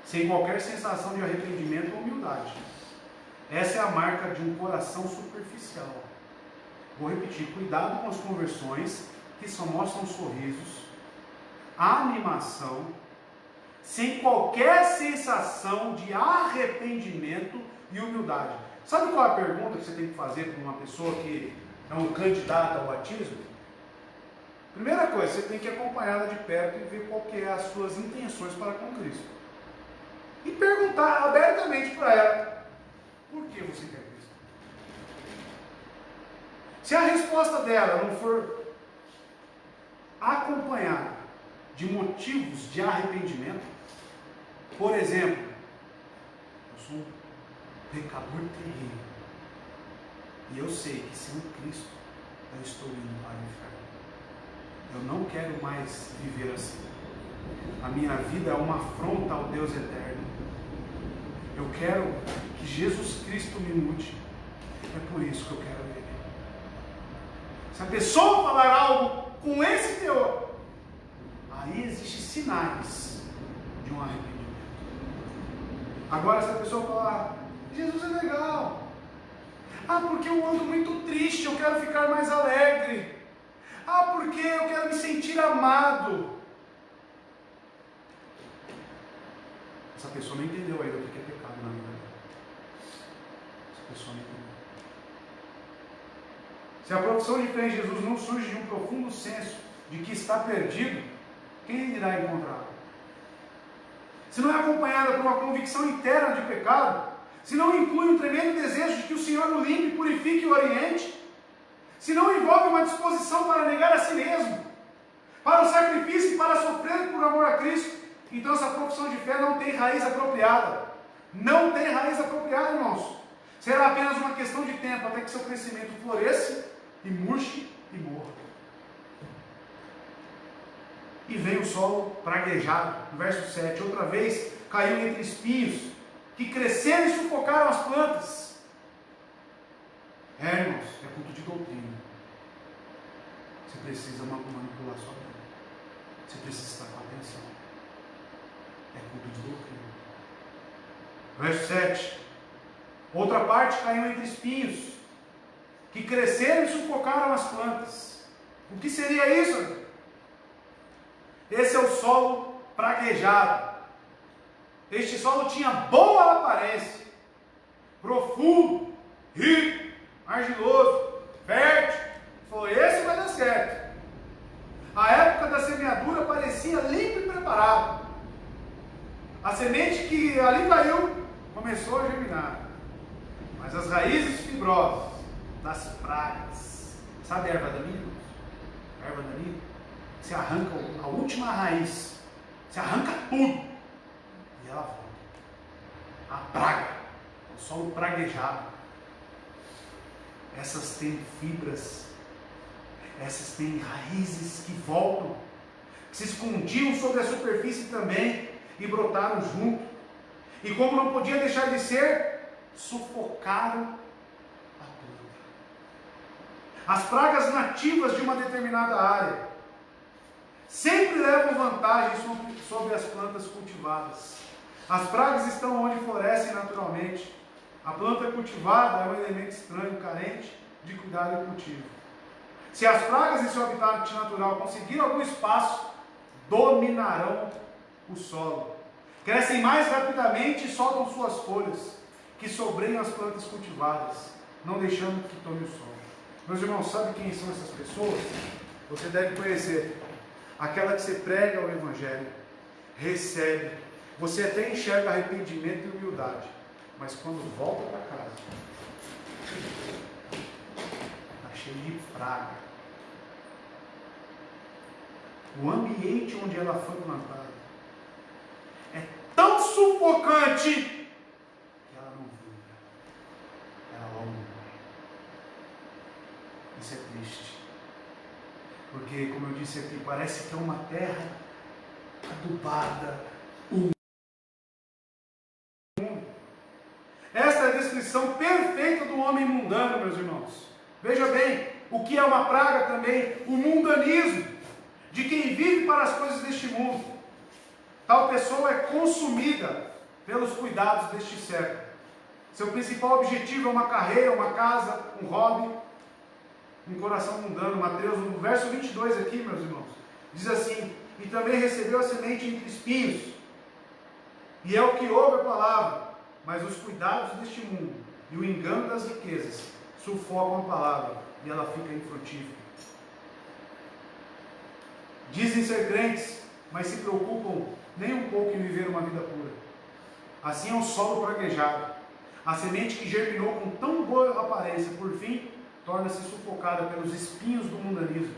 sem qualquer sensação de arrependimento ou humildade. Essa é a marca de um coração superficial. Vou repetir, cuidado com as conversões que só mostram sorrisos, animação, sem qualquer sensação de arrependimento e humildade. Sabe qual é a pergunta que você tem que fazer para uma pessoa que é um candidato ao batismo? Primeira coisa, você tem que acompanhá-la de perto e ver qual que é as suas intenções para com Cristo. E perguntar abertamente para ela, por que você quer Cristo? Se a resposta dela não for acompanhada de motivos de arrependimento, por exemplo, eu sou um pecador terrível, e eu sei que sem Cristo eu estou indo para o inferno. Eu não quero mais viver assim. A minha vida é uma afronta ao Deus eterno. Eu quero que Jesus Cristo me mude. É por isso que eu quero Ele. Se a pessoa falar algo com esse teor, aí existem sinais de um arrependimento. Agora, se a pessoa falar, Jesus é legal. Ah, porque eu ando muito triste, eu quero ficar mais alegre. Ah, porque eu quero me sentir amado. Essa pessoa não entendeu ainda o que é pecado na vida dela. Essa pessoa não entendeu. Se a profissão de fé em Jesus não surge de um profundo senso de que está perdido, quem irá encontrá-lo? Se não é acompanhada por uma convicção interna de pecado, se não inclui um tremendo desejo de que o Senhor o limpe, purifique e oriente, se não envolve uma disposição para negar a si mesmo, para o sacrifício e para sofrer por amor a Cristo, então essa profissão de fé não tem raiz apropriada. Não tem raiz apropriada, irmãos. Será apenas uma questão de tempo até que seu crescimento floresça e murche e morra. E vem o solo praguejado, no verso 7, outra vez caiu entre espinhos, que cresceram e sufocaram as plantas. Irmãos, é culto de doutrina. Você precisa manipular sua vida. Você precisa estar com atenção. É culto de doutrina. Verso 7. Outra parte caiu entre espinhos, que cresceram e sufocaram as plantas. O que seria isso? Esse é o solo praguejado. Este solo tinha boa aparência, profundo, rico, argiloso, fértil. Falou, esse vai dar certo. A época da semeadura parecia limpa e preparada. A semente que ali caiu começou a germinar. Mas as raízes fibrosas das pragas, sabe a erva daninha? A erva daninha? Você arranca a última raiz, você arranca tudo e ela volta. A praga, o solo praguejado. Essas têm fibras, essas têm raízes que voltam, que se escondiam sobre a superfície também e brotaram junto. E como não podia deixar de ser, sufocaram a planta. As pragas nativas de uma determinada área sempre levam vantagem sobre as plantas cultivadas. As pragas estão onde florescem naturalmente. A planta cultivada é um elemento estranho, carente de cuidado e cultivo. Se as pragas em seu habitat natural conseguirem algum espaço, dominarão o solo. Crescem mais rapidamente e soltam suas folhas. que sobreiam as plantas cultivadas, não deixando que tome o sol. Meus irmãos, sabe quem são essas pessoas? Você deve conhecer. Aquela que você prega o Evangelho, recebe, você até enxerga arrependimento e humildade, mas quando volta para casa, está cheio de praga. O ambiente onde ela foi plantada é tão sufocante que ela não vibra, ela logo morre. Isso é triste, porque, como eu disse aqui, parece que é uma terra adubada. Esta é a descrição perfeita do homem mundano, meus irmãos. Veja bem, o que é uma praga também? O mundanismo, de quem vive para as coisas deste mundo. Tal pessoa é consumida pelos cuidados deste século. Seu principal objetivo é uma carreira, uma casa, um hobby, um coração mundano. Mateus, no verso 22 aqui, meus irmãos, diz assim: e também recebeu a semente entre espinhos, e é o que ouve a palavra, mas os cuidados deste mundo e o engano das riquezas sufocam a palavra, e ela fica infrutífera. Dizem ser crentes, mas se preocupam nem um pouco em viver uma vida pura. Assim é o solo praguejado. A semente que germinou com tão boa aparência, por fim, torna-se sufocada pelos espinhos do mundanismo.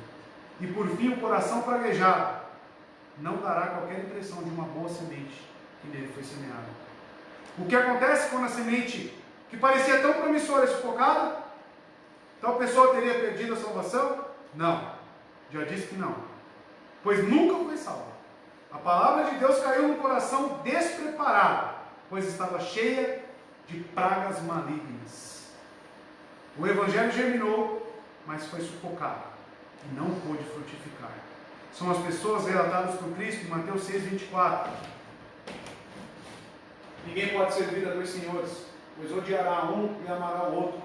E por fim, o coração praguejado não dará qualquer impressão de uma boa semente que nele foi semeada. O que acontece quando a semente que parecia tão promissora é sufocada? Então a pessoa teria perdido a salvação? Não. Já disse que não. Pois nunca foi salva. A palavra de Deus caiu no coração despreparado, pois estava cheia de pragas malignas. O evangelho germinou, mas foi sufocado e não pôde frutificar. São as pessoas relatadas por Cristo em Mateus 6,24. Ninguém pode servir a dois senhores, pois odiará um e amará o outro,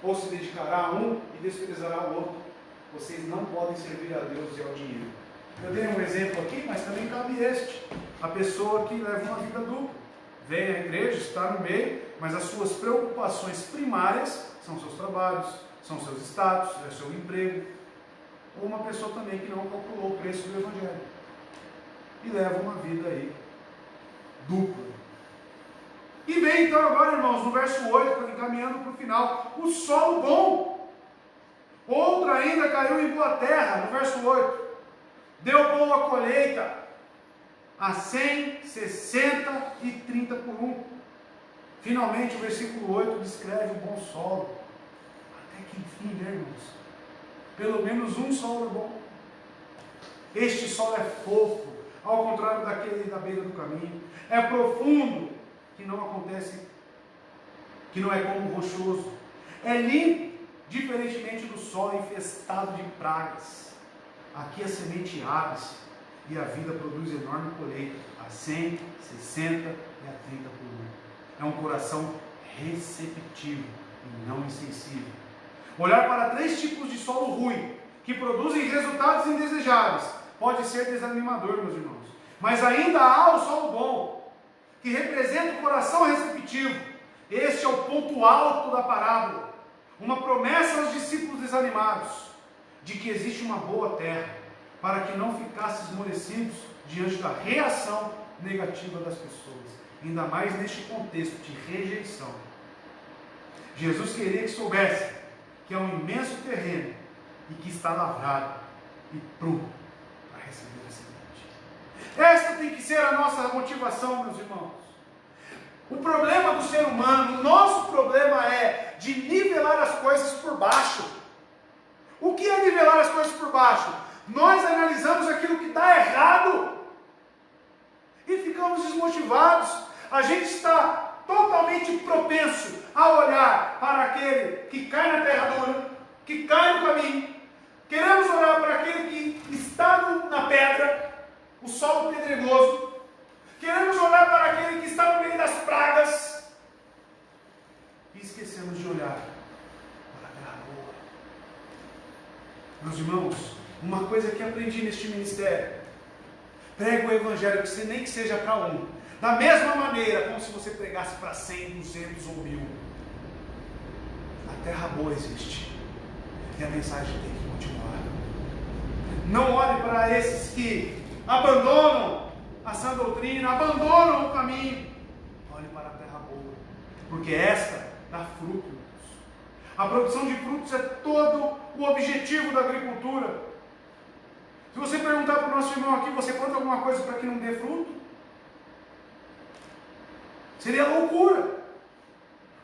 ou se dedicará a um e desprezará o outro. Vocês não podem servir a Deus e ao dinheiro. Eu dei um exemplo aqui, mas também cabe este. A pessoa que leva uma vida dupla. Vem à igreja, está no meio, mas as suas preocupações primárias são seus trabalhos, são seus status, é seu emprego. Ou uma pessoa também que não calculou o preço do evangelho. E leva uma vida aí dupla. E vem então agora, irmãos, no verso 8, encaminhando para o final, o solo bom. Outra ainda caiu em boa terra, no verso 8. Deu boa colheita, a 100, 60 e 30 por 1. Finalmente o versículo 8 descreve o bom solo. Até que enfim, né, irmãos? Pelo menos um solo é bom. Este solo é fofo, ao contrário daquele da beira do caminho. É profundo, que não acontece, que não é como rochoso. É limpo, diferentemente do solo infestado de pragas. Aqui a semente abre-se e a vida produz enorme colheita, a 100, 60 e a 30 por 1. É um coração receptivo e não insensível. Olhar para 3 tipos de solo ruim, que produzem resultados indesejáveis, pode ser desanimador, meus irmãos. Mas ainda há o solo bom, que representa o coração receptivo. Este é o ponto alto da parábola. Uma promessa aos discípulos desanimados, de que existe uma boa terra, para que não ficassem esmorecidos diante da reação negativa das pessoas, ainda mais neste contexto de rejeição. Jesus queria que soubesse que é um imenso terreno e que está lavrado e pronto para receber a semente. Esta tem que ser a nossa motivação, meus irmãos. O problema do ser humano, o nosso problema é de nivelar as coisas por baixo. O que é nivelar as coisas por baixo? Nós analisamos aquilo que está errado e ficamos desmotivados. A gente está totalmente propenso a olhar para aquele que cai na terra dura, que cai no caminho. Queremos olhar para aquele que está na pedra, o solo pedregoso. Queremos olhar para aquele que está no meio das pragas. E esquecemos de olhar para a terra boa. Meus irmãos, uma coisa que aprendi neste ministério: prega o evangelho, nem que seja para um, Da mesma maneira, como se você pregasse para 100, 200 ou 1000. A terra boa existe. E a mensagem tem que continuar. Não olhe para esses que abandonam a sã doutrina, abandonam o caminho. Olhe para a terra boa. Porque esta dá frutos. A produção de frutos é todo o objetivo da agricultura. Se você perguntar para o nosso irmão aqui, você planta alguma coisa para que não dê fruto? Seria loucura.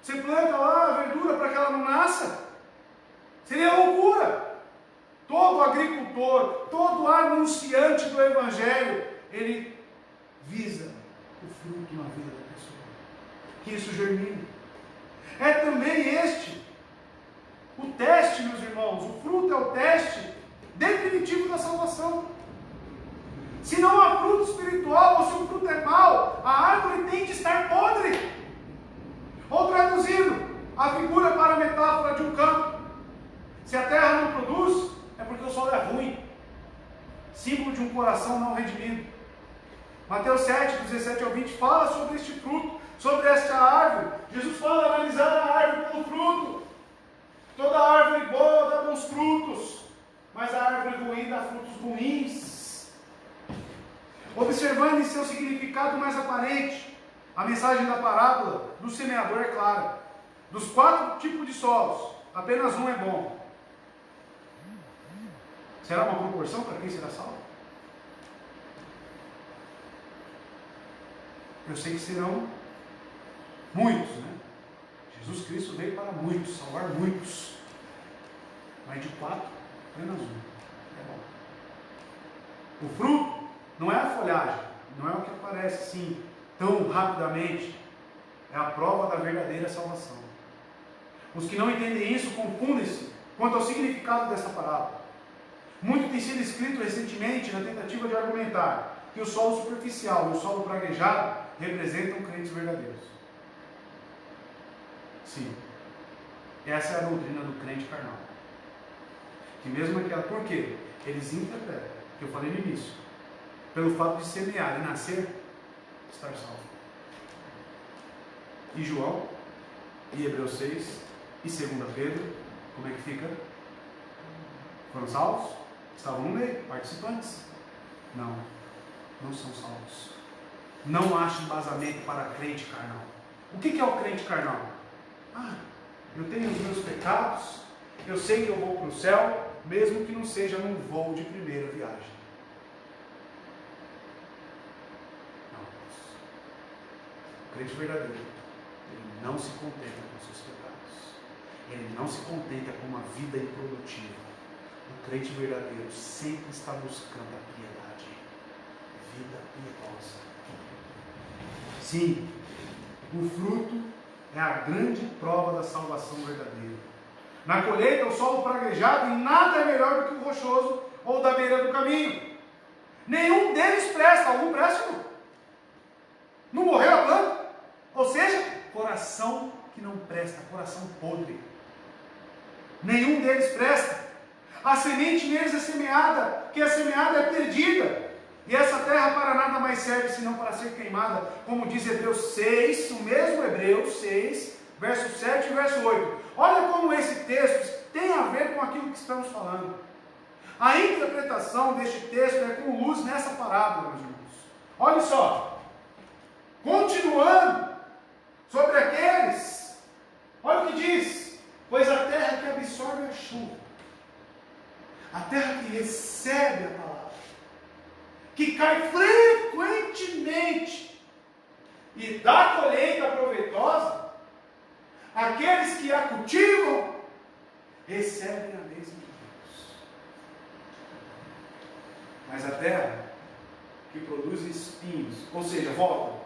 Você planta lá a verdura para que ela não nasça? Seria loucura. Todo agricultor, todo anunciante do Evangelho, ele visa o fruto na vida da pessoa. Que isso germine. É também este o teste, meus irmãos. O fruto é o teste definitivo da salvação. Se não há fruto espiritual, ou se o fruto é mau, a árvore tem de estar podre. Ou traduzindo, a figura para a metáfora de um campo. Se a terra não produz, é porque o solo é ruim. Símbolo de um coração não redimido. Mateus 7, 17 ao 20 fala sobre este fruto, sobre esta árvore. Jesus fala analisar a árvore pelo fruto. Toda árvore boa dá bons frutos, mas a árvore ruim dá frutos ruins. Observando em seu significado mais aparente, a mensagem da parábola do semeador é clara. Dos 4 tipos de solos, apenas um é bom. Será uma proporção para quem será salvo? Eu sei que serão muitos, né? Jesus Cristo veio para muitos, salvar muitos. Mas de 4, apenas um. É bom. O fruto não é a folhagem, não é o que aparece assim, tão rapidamente. É a prova da verdadeira salvação. Os que não entendem isso confundem-se quanto ao significado dessa parábola. Muito tem sido escrito recentemente na tentativa de argumentar que o solo superficial e o solo praguejado representam crentes verdadeiros. Sim, essa é a doutrina do crente carnal. Que mesmo aquela, por quê? Eles interpretam, que eu falei no início, pelo fato de semear e nascer, estar salvo. E João, e Hebreus 6, e 2 Pedro, como é que fica? Foram salvos? Estavam no meio, participantes? Não, não são salvos. Não acha embasamento para crente carnal. O que é o crente carnal? Eu tenho os meus pecados, eu sei que eu vou para o céu, mesmo que não seja num voo de primeira viagem. Não. O crente verdadeiro, ele não se contenta com seus pecados. Ele não se contenta com uma vida improdutiva. O crente verdadeiro sempre está buscando a piedade. Vida piedosa. Sim, o fruto é a grande prova da salvação verdadeira. Na colheita, o solo praguejado em nada é melhor do que o rochoso ou da beira do caminho. Nenhum deles presta, algum presta não. Não morreu a planta? Ou seja, coração que não presta, coração podre. Nenhum deles presta. A semente neles é semeada, que a semeada é perdida. E essa terra para nada mais serve senão para ser queimada, como diz Hebreus 6, o mesmo Hebreus 6, verso 7 e verso 8. Olha como esse texto tem a ver com aquilo que estamos falando. A interpretação deste texto é com luz nessa parábola, meus irmãos. Olha só, continuando sobre aqueles, olha o que diz: pois a terra que absorve a chuva, a terra que recebe a palavra, que cai frequentemente e dá colheita proveitosa, aqueles que a cultivam recebem a bênção de Deus. Mas a terra que produz espinhos, ou seja, volta,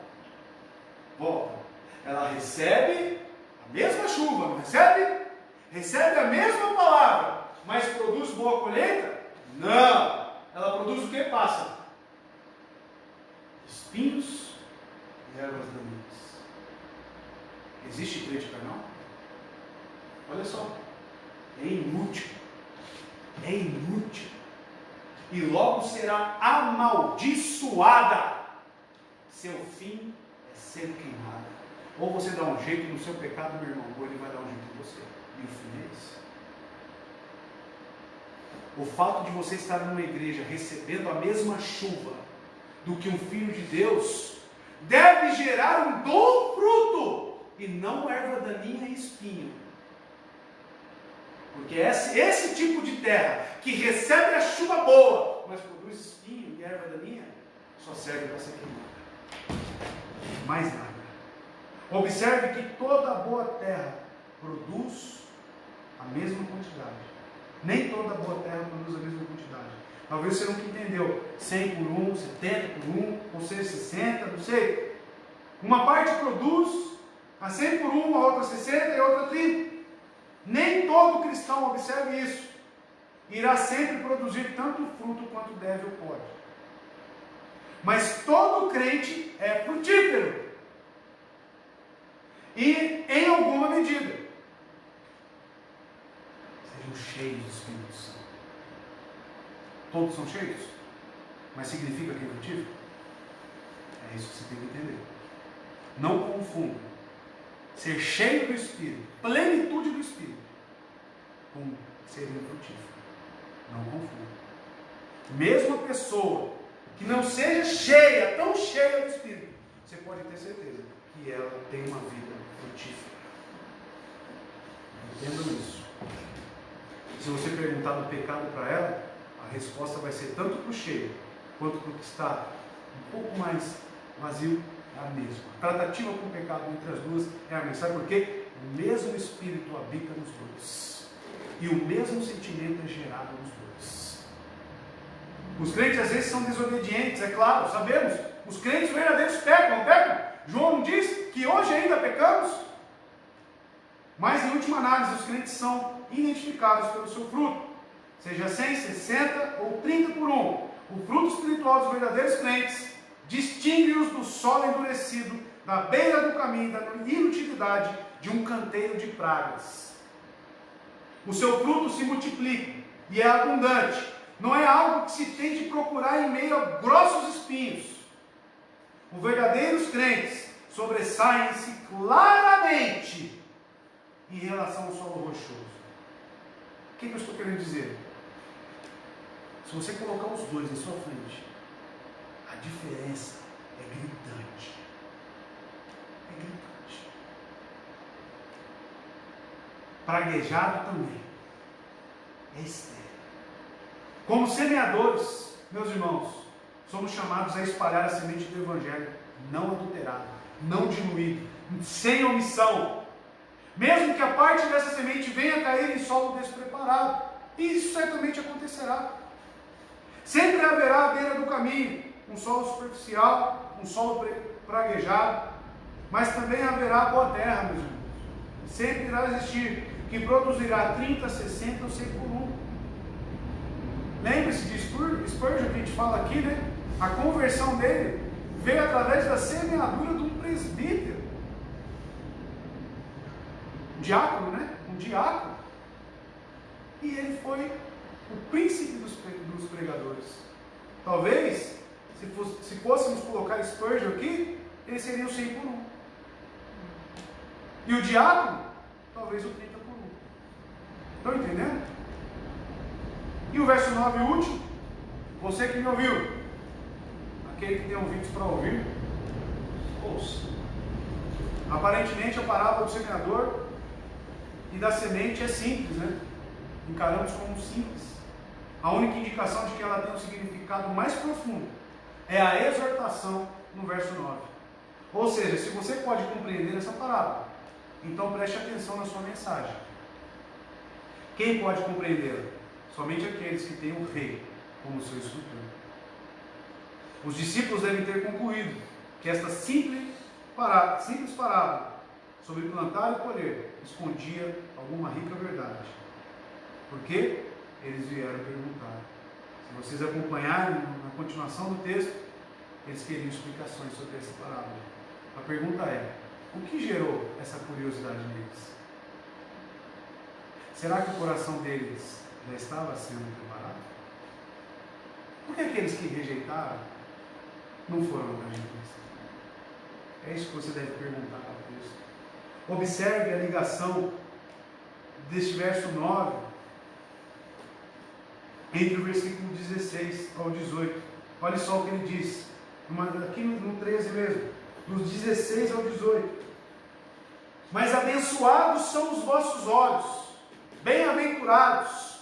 ela recebe a mesma chuva, não recebe? Recebe a mesma palavra, mas produz boa colheita? Não! Ela produz o que passa? Espinhos e ervas daninhas. Existe crente carnal? Olha só, é inútil, e logo será amaldiçoada. Seu fim sendo queimada. Ou você dá um jeito no seu pecado, meu irmão, ou ele vai dar um jeito em você. E o fim é esse. O fato de você estar numa igreja recebendo a mesma chuva do que um filho de Deus deve gerar um bom fruto e não erva daninha e espinho. Porque esse tipo de terra que recebe a chuva boa, mas produz espinho e erva daninha, só serve para ser queimada. Mais nada. Observe que toda boa terra produz a mesma quantidade. Nem toda boa terra produz a mesma quantidade. Talvez você nunca entendeu. 100 por 1, 70 por 1, ou seja, 60, não sei. Uma parte produz a 100 por 1, a outra 60 e a outra 30. Nem todo cristão, observe isso, irá sempre produzir tanto fruto quanto deve ou pode. Mas todo crente é frutífero. E em alguma medida. Sejam cheios do Espírito Santo. Todos são cheios? Mas significa que é frutífero? É isso que você tem que entender. Não confunda ser cheio do Espírito, plenitude do Espírito, com ser infrutífero. Não confunda. Mesmo a pessoa que não seja cheia, tão cheia do Espírito, você pode ter certeza que ela tem uma vida frutífera. Entendam isso. Se você perguntar do pecado para ela, a resposta vai ser tanto para o cheio, quanto para o que está um pouco mais vazio, é a mesma. A tratativa com o pecado entre as duas é a mesma. Sabe por quê? O mesmo Espírito habita nos dois. E o mesmo sentimento é gerado nos dois. Os crentes às vezes são desobedientes, é claro, sabemos. Os crentes verdadeiros pecam, não pecam? João diz que hoje ainda pecamos. Mas em última análise, os crentes são identificados pelo seu fruto. Seja 100, 60 ou 30 por 1. O fruto espiritual dos verdadeiros crentes distingue-os do solo endurecido, da beira do caminho, da inutilidade de um canteiro de pragas. O seu fruto se multiplica e é abundante. Não é algo que se tem de procurar em meio a grossos espinhos. Os verdadeiros crentes sobressaem-se claramente em relação ao solo rochoso. O que eu estou querendo dizer? Se você colocar os dois em sua frente, a diferença é gritante. É gritante. Praguejado também. É estéril. Como semeadores, meus irmãos, somos chamados a espalhar a semente do Evangelho, não adulterada, não diluída, sem omissão. Mesmo que a parte dessa semente venha a cair em solo despreparado. E isso certamente acontecerá. Sempre haverá à beira do caminho um solo superficial, um solo praguejado, mas também haverá boa terra, meus irmãos. Sempre irá existir, que produzirá 30, 60 ou 100 por 1. Lembre-se de Spurgeon, que a gente fala aqui, né? A conversão dele veio através da semeadura de um presbítero. Um diácono, né? Um diácono. E ele foi o príncipe dos pregadores. Talvez, se fôssemos colocar Spurgeon aqui, ele seria o 100 por 1. E o diácono, talvez o 30 por 1. Estão entendendo? E o verso 9 último, você que me ouviu, aquele que tem ouvidos para ouvir, ouça. Aparentemente a parábola do semeador e da semente é simples, né? Encaramos como simples. A única indicação de que ela tem um significado mais profundo é a exortação no verso 9. Ou seja, se você pode compreender essa parábola, então preste atenção na sua mensagem. Quem pode compreendê-la? Somente aqueles que têm o rei como seu instrutor. Os discípulos devem ter concluído que esta simples parábola sobre plantar e colher escondia alguma rica verdade. Porque eles vieram perguntar. Se vocês acompanharem na continuação do texto, eles queriam explicações sobre essa parábola. A pergunta é: o que gerou essa curiosidade neles? Será que o coração deles já estava sendo preparado? Por que aqueles que rejeitaram não foram atrás de Cristo? É isso que você deve perguntar para Cristo. Observe a ligação deste verso 9 entre o versículo 16 ao 18. Olha só o que ele diz, aqui no 13 mesmo, dos 16 ao 18. Mas abençoados são os vossos olhos, bem-aventurados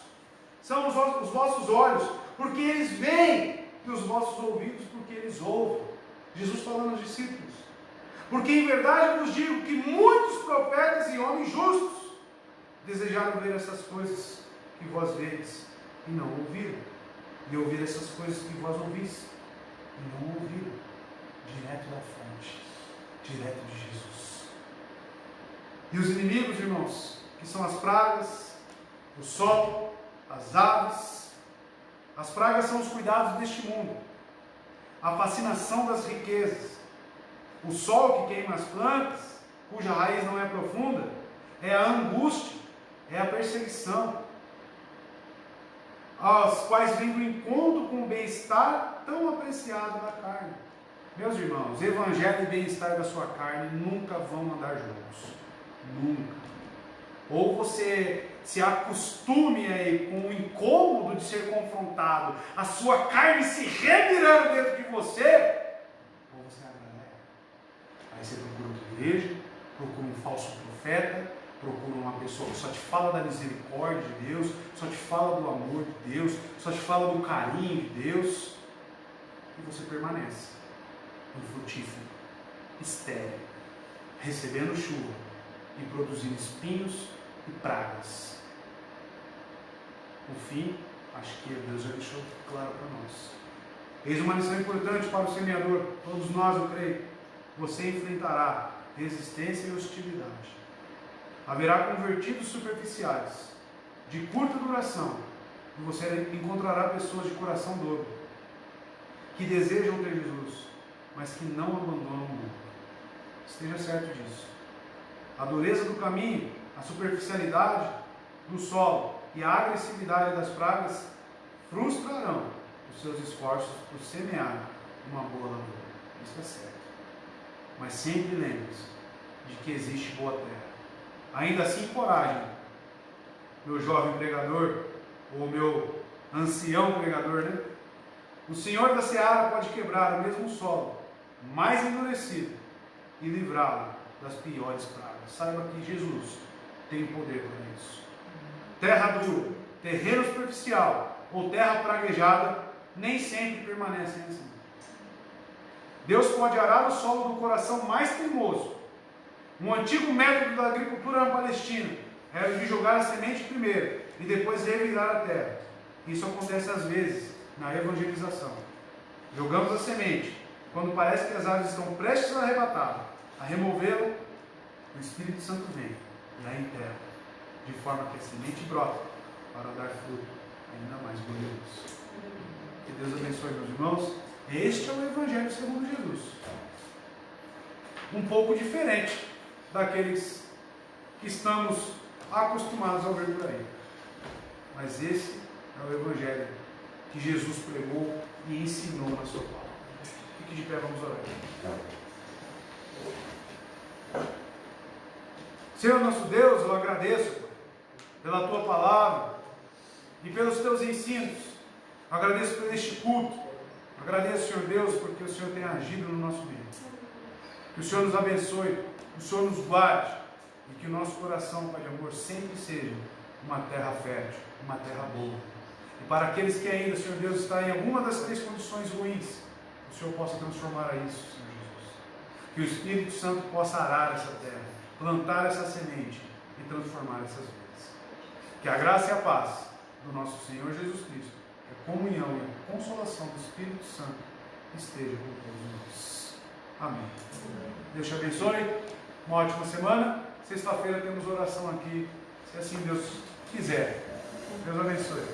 são os vossos olhos, porque eles veem, e os vossos ouvidos, porque eles ouvem. Jesus falando aos discípulos. Porque em verdade eu vos digo que muitos profetas e homens justos desejaram ver essas coisas que vós vedes e não ouviram, e ouvir essas coisas que vós ouvis e não ouviram, direto da fonte, direto de Jesus. E os inimigos, irmãos, que são as pragas, o sol, as aves. As pragas são os cuidados deste mundo, a fascinação das riquezas, o sol que queima as plantas, cuja raiz não é profunda, é a angústia, é a perseguição, as quais vêm do encontro com o bem-estar tão apreciado da carne. Meus irmãos, evangelho e bem-estar da sua carne nunca vão andar juntos. Nunca. Ou você se acostume aí com o incômodo de ser confrontado, a sua carne se revirando dentro de você, ou você agradece. Aí você procura outra igreja, procura um falso profeta, procura uma pessoa que só te fala da misericórdia de Deus, só te fala do amor de Deus, só te fala do carinho de Deus, e você permanece infrutífero, estéril, recebendo chuva e produzindo espinhos e pragas. No fim, acho que Deus já deixou claro para nós. Eis uma lição importante para o semeador, todos nós, eu creio. Você enfrentará resistência e hostilidade. Haverá convertidos superficiais, de curta duração, e você encontrará pessoas de coração dobre, que desejam ter Jesus, mas que não abandonam o mundo. Esteja certo disso. A dureza do caminho, a superficialidade do solo e a agressividade das pragas frustrarão os seus esforços por semear uma boa lavoura. Isso é certo. Mas sempre lembre-se de que existe boa terra. Ainda assim, coragem, meu jovem pregador, ou meu ancião pregador, né? O Senhor da Seara pode quebrar o mesmo solo, mais endurecido, e livrá-lo das piores pragas. Saiba que Jesus tem o poder para isso. Terra dura, terreno superficial ou terra praguejada nem sempre permanecem assim. Deus pode arar o solo do coração mais teimoso. Um antigo método da agricultura na Palestina era o de jogar a semente primeiro e depois revirar a terra. Isso acontece às vezes na evangelização. Jogamos a semente. Quando parece que as aves estão prestes a arrebatá-la, a removê-la, o Espírito Santo vem e a enterra, de forma que a semente brota para dar fruto ainda mais glorioso. Que Deus abençoe, meus irmãos. Este é o Evangelho segundo Jesus. Um pouco diferente daqueles que estamos acostumados a ver por aí. Mas esse é o Evangelho que Jesus pregou e ensinou na sua palavra. Fique de pé, vamos orar. Senhor nosso Deus, eu agradeço pela Tua palavra e pelos Teus ensinos. Agradeço por este culto. Agradeço, Senhor Deus, porque o Senhor tem agido no nosso meio. Que o Senhor nos abençoe, que o Senhor nos guarde e que o nosso coração, Pai de amor, sempre seja uma terra fértil, uma terra boa. E para aqueles que ainda, Senhor Deus, está em alguma das três condições ruins, o Senhor possa transformar a isso, Senhor Jesus. Que o Espírito Santo possa arar essa terra, plantar essa semente e transformar essas vidas. Que a graça e a paz do nosso Senhor Jesus Cristo, a comunhão e a consolação do Espírito Santo esteja com todos nós. Amém. Deus te abençoe. Uma ótima semana. Sexta-feira temos oração aqui, se assim Deus quiser. Deus abençoe.